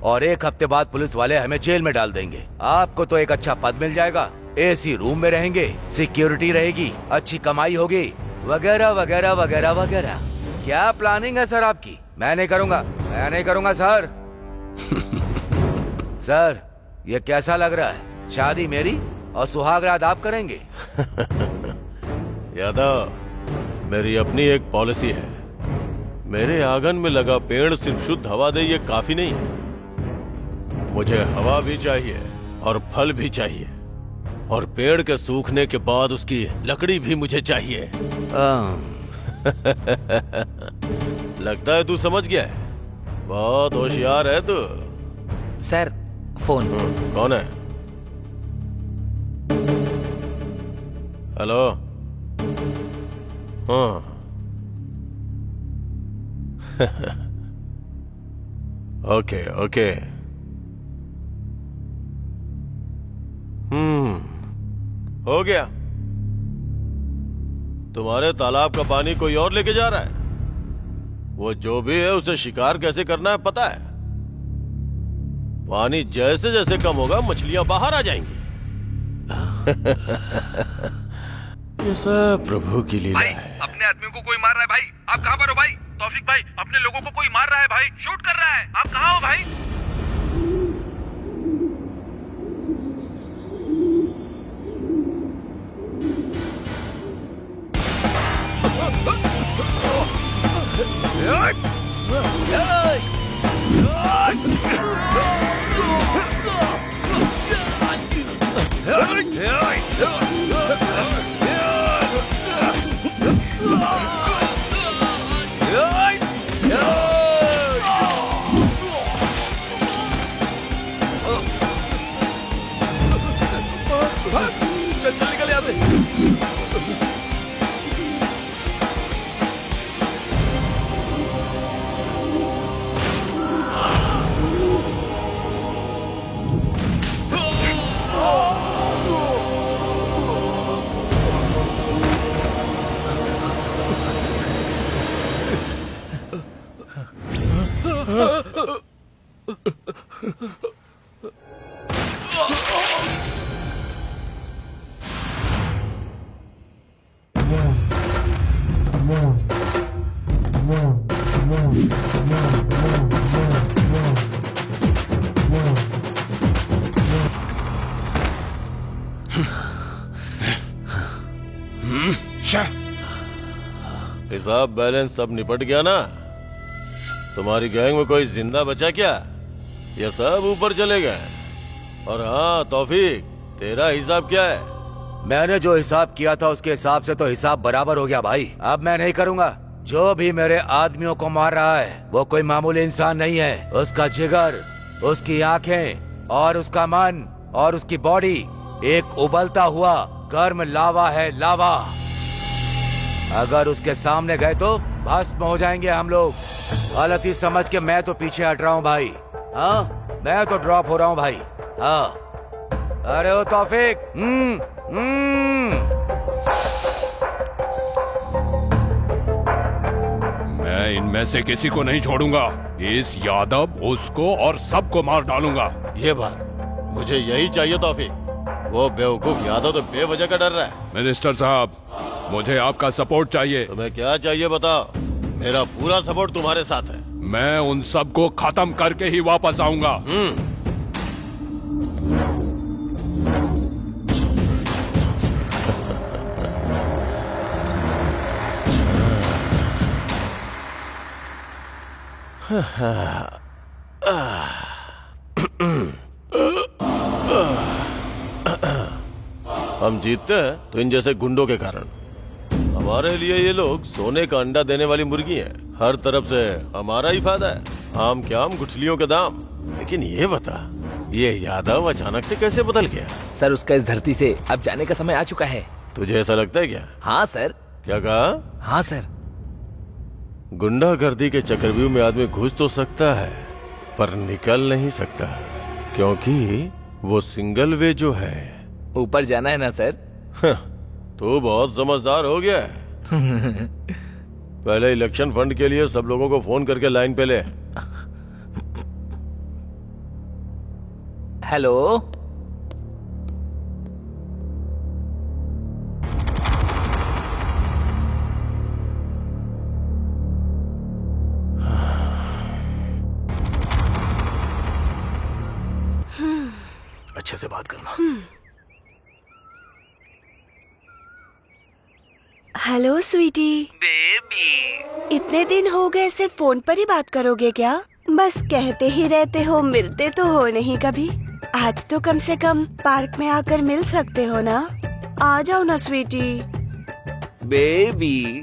और 1 हफ्ते बाद पुलिस वाले हमें जेल में डाल देंगे। आपको तो एक अच्छा पद मिल जाएगा, एसी रूम में रहेंगे, सिक्योरिटी रहेगी, अच्छी कमाई होगी, वगैरह वगैरह वगैरह वगैरह। क्या प्लानिंग है सर आपकी? मैं नहीं करूँगा सर। सर, ये कैसा लग रहा है? शादी मेरी और सुहागरात आप करेंगे? यादव, मेरी अपनी एक पॉलिसी है। मेरे आंगन में लगा पेड़ सिर्फ शुद्ध हवा दे ये काफी नहीं है। मुझे हवा भी चाहिए और फल भी चाहिए, और पेड़ के सूखने के बाद उसकी लकड़ी भी मुझे चाहिए। लगता है तू समझ गया है। बहुत होशियार है तू। Sir, phone. कौन है? हेलो। हाँ। Okay okay. हो गया। तुम्हारे तालाब का पानी कोई और लेके जा रहा है। वो जो भी है उसे शिकार कैसे करना है पता है। पानी जैसे जैसे कम होगा मछलियां बाहर आ जाएंगी। ये सब प्रभु की लीला है। अपने आदमियों को कोई मार रहा है भाई। आप कहाँ पर हो भाई? तौफीक भाई, अपने लोगों को कोई मार रहा है भाई, शूट कर रहा है। आप कहाँ हो भाई? चल निकल यहाँ से। हिसाब बैलेंस सब निपट गया ना? तुम्हारी गैंग में कोई जिंदा बचा क्या? ये सब ऊपर चले गए। और हाँ तौफीक, तेरा हिसाब क्या है? मैंने जो हिसाब किया था उसके हिसाब से तो हिसाब बराबर हो गया भाई। अब मैं नहीं करूँगा। जो भी मेरे आदमियों को मार रहा है वो कोई मामूली इंसान नहीं है। उसका जिगर, उसकी आंखें और उसका मन और उसकी बॉडी एक उबलता हुआ गर्म लावा है, लावा। अगर उसके सामने गए तो भस्म हो जाएंगे हम लोग। गलती समझ के मैं तो पीछे हट रहा हूँ भाई। हाँ, मैं तो ड्रॉप हो रहा हूँ भाई। हाँ, अरे ओ तौफीक। मैं इनमें से किसी को नहीं छोड़ूंगा। इस यादव, उसको और सबको मार डालूंगा। ये बात मुझे यही चाहिए तौफीक। वो बेवकूफ यादव तो बेवजह का डर रहा है। मिनिस्टर साहब, मुझे आपका सपोर्ट चाहिए। तुम्हें क्या चाहिए बताओ। मेरा पूरा सपोर्ट तुम्हारे साथ है। मैं उन सबको खत्म करके ही वापस आऊंगा। हम जीतते हैं तो इन जैसे गुंडों के कारण। हमारे लिए ये लोग सोने का अंडा देने वाली मुर्गी हैं। हर तरफ से हमारा ही फायदा है। आम के आम, गुठलियों के दाम। लेकिन ये बता, ये यादव अचानक से कैसे बदल गया? सर, उसका इस धरती से अब जाने का समय आ चुका है। तुझे ऐसा लगता है क्या? हाँ सर। क्या कहा? हाँ सर। गुंडागर्दी के चक्रव्यूह में आदमी घुस तो सकता है पर निकल नहीं सकता, क्योंकि वो सिंगल वे जो है। ऊपर जाना है ना सर? तू बहुत समझदार हो गया है। पहले इलेक्शन फंड के लिए सब लोगों को फोन करके लाइन पे ले। हेलो, अच्छे से बात करना। हेलो स्वीटी। बेबी, इतने दिन हो गए, सिर्फ फोन पर ही बात करोगे क्या? बस कहते ही रहते हो, मिलते तो हो नहीं कभी। आज तो कम से कम पार्क में आकर मिल सकते हो ना? आ जाओ ना स्वीटी। बेबी,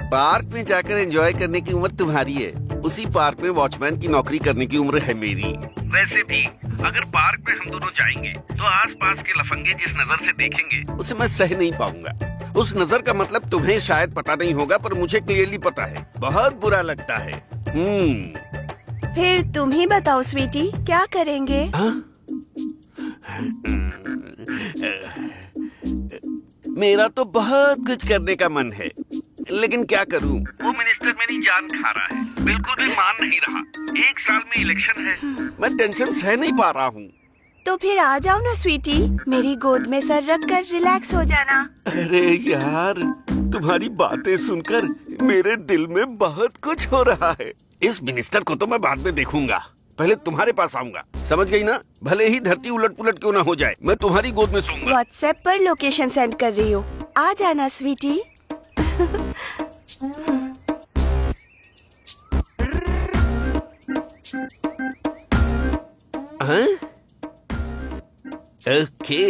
पार्क में जाकर एंजॉय करने की उम्र तुम्हारी है, उसी पार्क में वॉचमैन की नौकरी करने की उम्र है मेरी। वैसे भी अगर पार्क में हम दोनों जाएंगे तो आसपास के लफंगे जिस नजर से देखेंगे उसे मैं सह नहीं पाऊंगा। उस नजर का मतलब तुम्हें शायद पता नहीं होगा, पर मुझे क्लियरली पता है। बहुत बुरा लगता है। फिर तुम ही बताओ स्वीटी, क्या करेंगे? मेरा तो बहुत कुछ करने का मन है, लेकिन क्या करूं? वो मिनिस्टर मेरी जान खा रहा है, बिल्कुल भी मान नहीं रहा। 1 साल में इलेक्शन है, मैं टेंशन सह नहीं पा रहा हूँ। तो फिर आ जाओ ना स्वीटी, मेरी गोद में सर रख कर रिलैक्स हो जाना। अरे यार, तुम्हारी बातें सुनकर मेरे दिल में बहुत कुछ हो रहा है। इस मिनिस्टर को तो मैं बाद में देखूंगा, पहले तुम्हारे पास आऊंगा। समझ गई ना? भले ही धरती उलट पुलट क्यों ना हो जाए, मैं तुम्हारी गोद में सोऊंगा। व्हाट्सएप पर लोकेशन सेंड कर रही हूँ, आ जाना स्वीटी। ओके।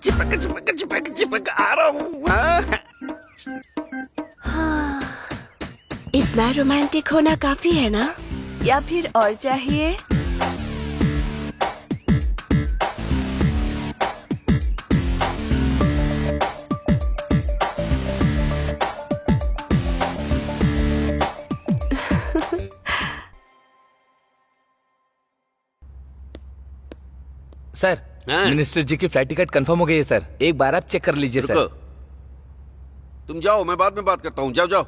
चिपक चिपक चिपक चिपक आ रहा हूँ। हाँ, इतना रोमांटिक होना काफी है ना, या फिर और चाहिए? सर, मिनिस्टर जी की फ्लाइट टिकट कंफर्म हो गई है सर। एक बार आप चेक कर लीजिए सर। तुम जाओ, मैं बाद में बात करता हूँ। जाओ जाओ।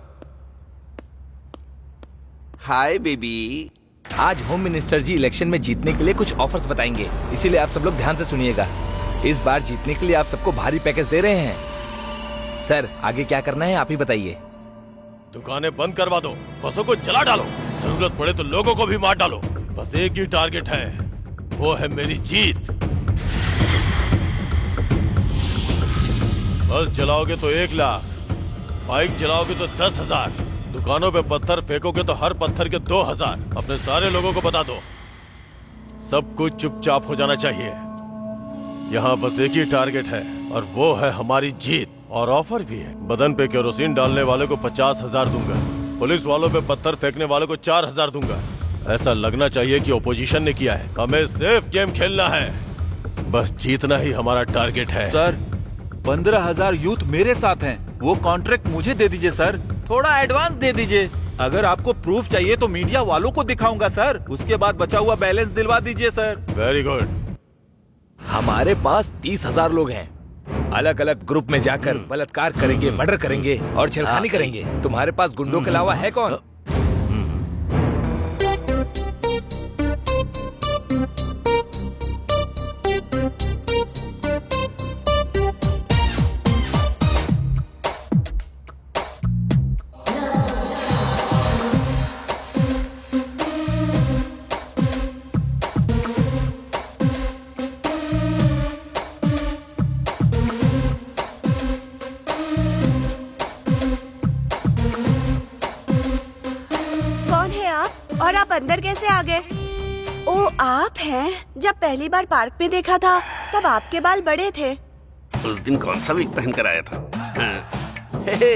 Hi baby. आज होम मिनिस्टर जी इलेक्शन में जीतने के लिए कुछ ऑफर्स बताएंगे, इसीलिए आप सब लोग ध्यान से सुनिएगा। इस बार जीतने के लिए आप सबको भारी पैकेज दे रहे हैं। सर, आगे क्या करना है आप ही बताइए। दुकानें बंद करवा दो, बसों को जला डालो, जरूरत पड़े तो लोगों को भी मार डालो। बस एक ही टारगेट है, वो है मेरी जीत। बस जलाओगे तो 1 लाख, बाइक जलाओगे तो 10,000, दुकानों पे पत्थर फेंकोगे तो हर पत्थर के 2,000। अपने सारे लोगों को बता दो, सब कुछ चुपचाप हो जाना चाहिए। यहाँ बस एक ही टारगेट है और वो है हमारी जीत। और ऑफर भी है, बदन पे केरोसिन डालने वाले को 50,000 दूंगा, पुलिस वालों पे पत्थर फेंकने वाले को 4,000 दूंगा। ऐसा लगना चाहिए कि ओपोजिशन ने किया है। हमें सेफ गेम खेलना है, बस जीतना ही हमारा टारगेट है। सर, 15,000 यूथ मेरे साथ हैं। वो कॉन्ट्रैक्ट मुझे दे दीजिए सर, थोड़ा एडवांस दे दीजिए। अगर आपको प्रूफ चाहिए तो मीडिया वालों को दिखाऊंगा सर, उसके बाद बचा हुआ बैलेंस दिलवा दीजिए सर। Very good. हमारे पास 30,000 लोग हैं। अलग अलग ग्रुप में जाकर बलात्कार करेंगे, मर्डर करेंगे और छेड़खानी करेंगे। तुम्हारे पास गुंडों के अलावा है कौन? कौन है आप और आप अंदर कैसे आ गए? ओ आप हैं। जब पहली बार पार्क में देखा था तब आपके बाल बड़े थे। उस दिन कौन सा विग पहन कर आया था? हाँ। हे,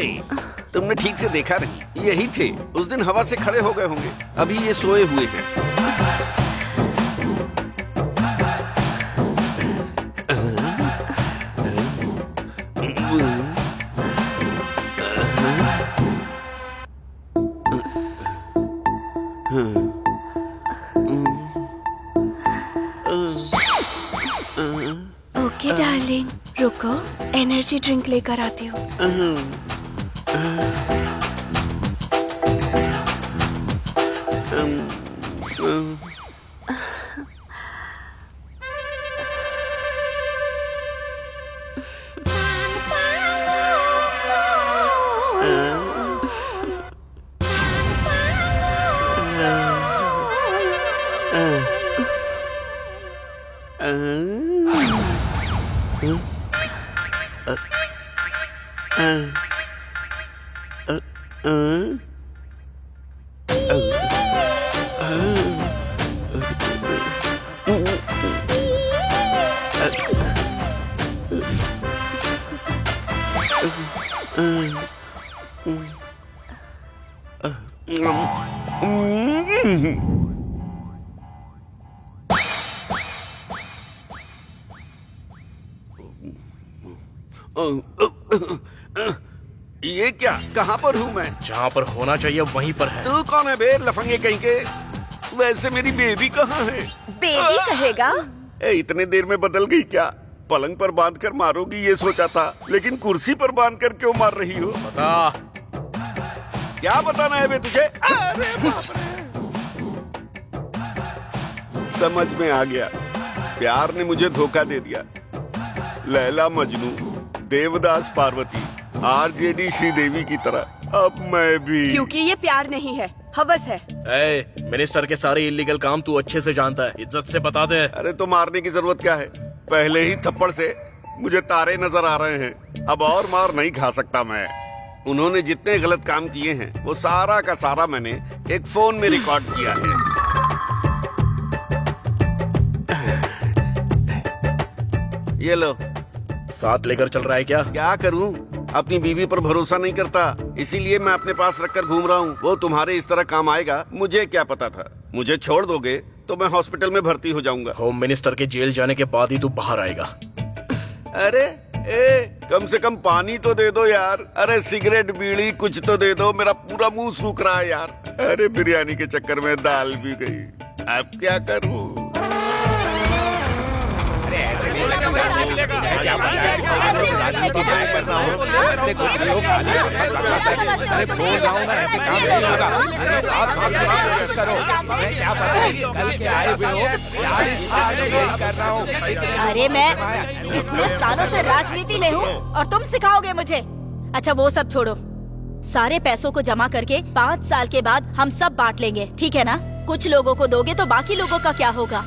तुमने ठीक से देखा नहीं, यही थे। उस दिन हवा से खड़े हो गए होंगे, अभी ये सोए हुए हैं। ओके डार्लिंग, रुको, एनर्जी ड्रिंक लेकर आती हूँ। ये क्या, कहाँ पर हूँ मैं? जहाँ पर होना चाहिए वहीं पर है। तू कौन है बे, लफंगे कहीं के? वैसे मेरी बेबी कहाँ है? बेबी कहेगा? इतने देर में बदल गई क्या? पलंग पर बांध कर मारोगी ये सोचा था, लेकिन कुर्सी पर बांध कर क्यों मार रही हो? बता। क्या बताना है बे तुझे? अरे बाप रे। समझ में आ गया, प्यार ने मुझे धोखा दे दिया। लैला मजनू, देवदास पार्वती, आरजेडी श्रीदेवी की तरह अब मैं भी। क्योंकि ये प्यार नहीं है, हवस है। मिनिस्टर के सारे इलीगल काम तू अच्छे से जानता है, इज्जत से बता दे। अरे तो मारने की जरूरत क्या है? पहले ही थप्पड़ से मुझे तारे नजर आ रहे हैं, अब और मार नहीं खा सकता मैं। उन्होंने जितने गलत काम किए हैं वो सारा का सारा मैंने एक फोन में रिकॉर्ड किया है। ये लो। साथ लेकर चल रहा है क्या? क्या करूं, अपनी बीवी पर भरोसा नहीं करता, इसीलिए मैं अपने पास रखकर घूम रहा हूँ। वो तुम्हारे इस तरह काम आएगा मुझे क्या पता था। मुझे छोड़ दोगे तो मैं हॉस्पिटल में भर्ती हो जाऊंगा। होम मिनिस्टर के जेल जाने के बाद ही तू बाहर आएगा। अरे कम से कम पानी तो दे दो यार। अरे सिगरेट बीड़ी कुछ तो दे दो, मेरा पूरा मुंह सूख रहा है यार। अरे बिरयानी के चक्कर में दाल भी गई, अब क्या करूं? अरे मैं इतने सालों से राजनीति में हूँ और तुम सिखाओगे मुझे? अच्छा वो सब छोड़ो, सारे पैसों को जमा करके 5 साल के बाद हम सब बांट लेंगे, ठीक है ना? कुछ लोगों को दोगे तो बाकी लोगों का क्या होगा?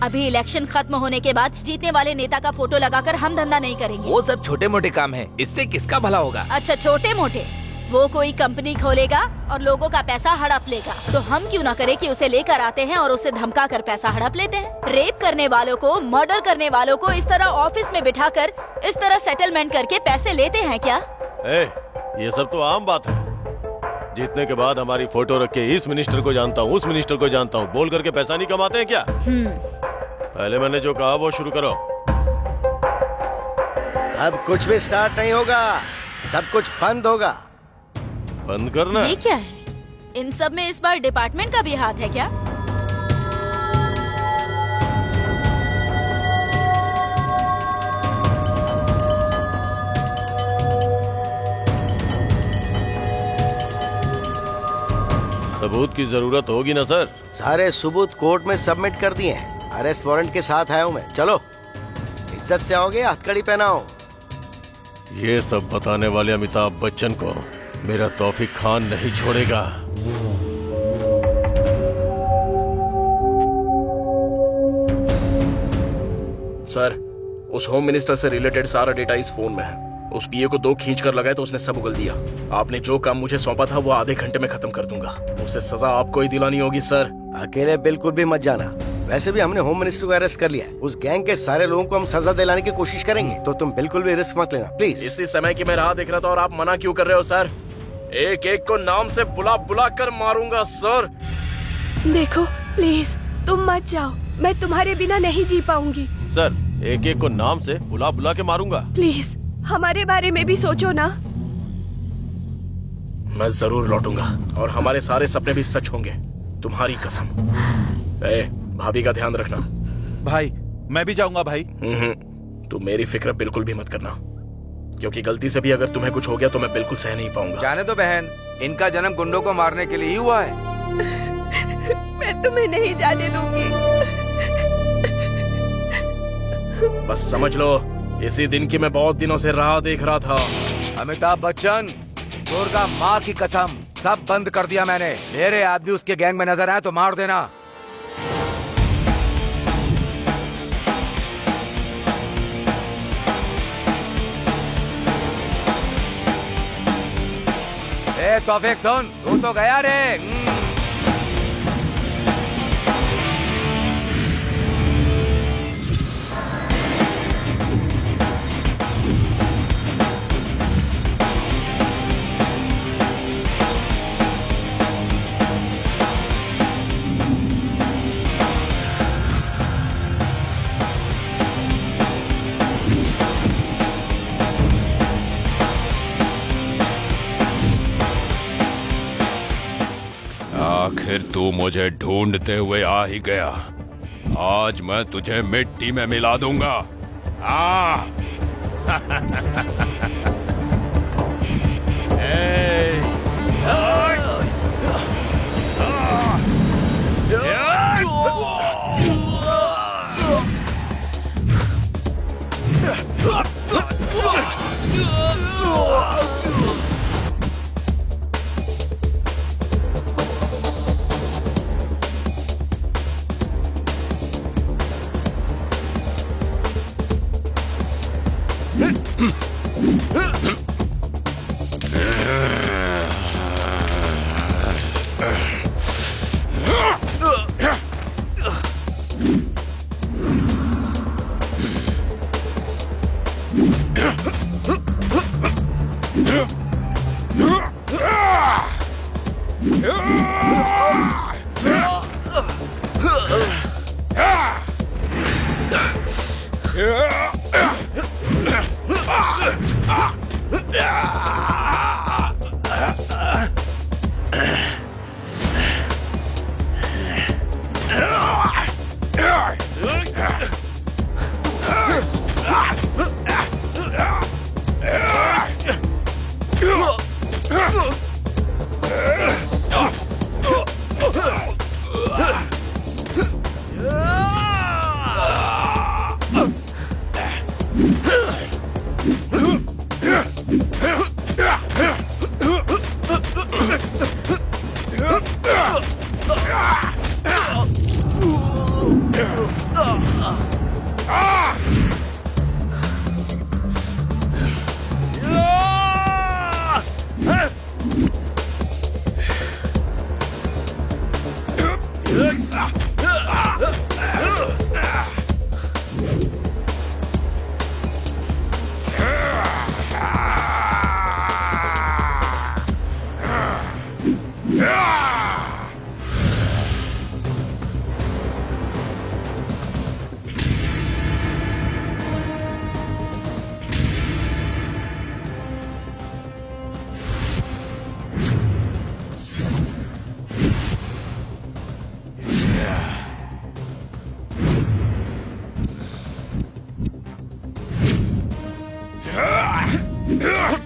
अभी इलेक्शन खत्म होने के बाद जीतने वाले नेता का फोटो लगाकर हम धंधा नहीं करेंगे। वो सब छोटे मोटे काम हैं, इससे किसका भला होगा? अच्छा छोटे मोटे, वो कोई कंपनी खोलेगा और लोगों का पैसा हड़प लेगा, तो हम क्यों ना करें कि उसे लेकर आते हैं और उसे धमका कर पैसा हड़प लेते हैं। रेप करने वालों को, मर्डर करने वालों को इस तरह ऑफिस में बिठाकर इस तरह सेटलमेंट करके पैसे लेते हैं क्या? ये सब तो आम बात है। जीतने के बाद हमारी फोटो रख के इस मिनिस्टर को जानता हूँ, उस मिनिस्टर को जानता हूँ बोल करके पैसा नहीं कमाते हैं क्या? पहले मैंने जो कहा वो शुरू करो। अब कुछ भी स्टार्ट नहीं होगा, सब कुछ बंद होगा। बंद करना? ये क्या है? इन सब में इस बार डिपार्टमेंट का भी हाथ है क्या? सबूत की जरूरत होगी ना सर? सारे सबूत कोर्ट में सबमिट कर दिए हैं। अरेस्ट वारंट के साथ आया हूँ मैं। चलो, इज्जत से आओगे, हथकड़ी पहनाओ। ये सब बताने वाले अमिताभ बच्चन को मेरा तौफीक खान नहीं छोड़ेगा। सर, उस होम मिनिस्टर से रिलेटेड सारा डेटा इस फोन में है। उस पीए को 2 खींच कर लगाए तो उसने सब उगल दिया। आपने जो काम मुझे सौंपा था वो आधे घंटे में खत्म कर दूंगा। उससे सजा आपको ही दिलानी होगी सर। अकेले बिल्कुल भी मत जाना। वैसे भी हमने होम मिनिस्टर को अरेस्ट कर लिया है। उस गैंग के सारे लोगों को हम सजा दिलाने की कोशिश करेंगे, तो तुम बिल्कुल भी रिस्क मत लेना प्लीज। इसी समय की मैं राह देख रहा था और आप मना क्यों कर रहे हो सर? एक एक को नाम से बुला बुला कर मारूंगा सर। देखो प्लीज, तुम मत जाओ, मैं तुम्हारे बिना नहीं जी पाऊंगी। सर, एक एक को नाम से बुला बुला के मारूंगा। प्लीज हमारे बारे में भी सोचो ना। मैं जरूर लौटूंगा और हमारे सारे सपने भी सच होंगे, तुम्हारी कसम। भाभी का ध्यान रखना। भाई मैं भी जाऊंगा भाई। तुम मेरी फिक्र बिल्कुल भी मत करना, क्योंकि गलती से भी अगर तुम्हें कुछ हो गया तो मैं बिल्कुल सह नहीं पाऊंगा। जाने दो बहन, इनका जन्म गुंडों को मारने के लिए ही हुआ है। मैं तुम्हें नहीं जाने दूंगी। बस समझ लो, इसी दिन की मैं बहुत दिनों से राह देख रहा था। अमिताभ बच्चन, दुर्गा माँ की कसम, सब बंद कर दिया मैंने। मेरे आदमी उसके गैंग में नजर आए तो मार देना। ए तौफीक सुन, तू तो गया रे। आखिर तू मुझे ढूंढते हुए आ ही गया। आज मैं तुझे मिट्टी में मिला दूंगा। हाँ?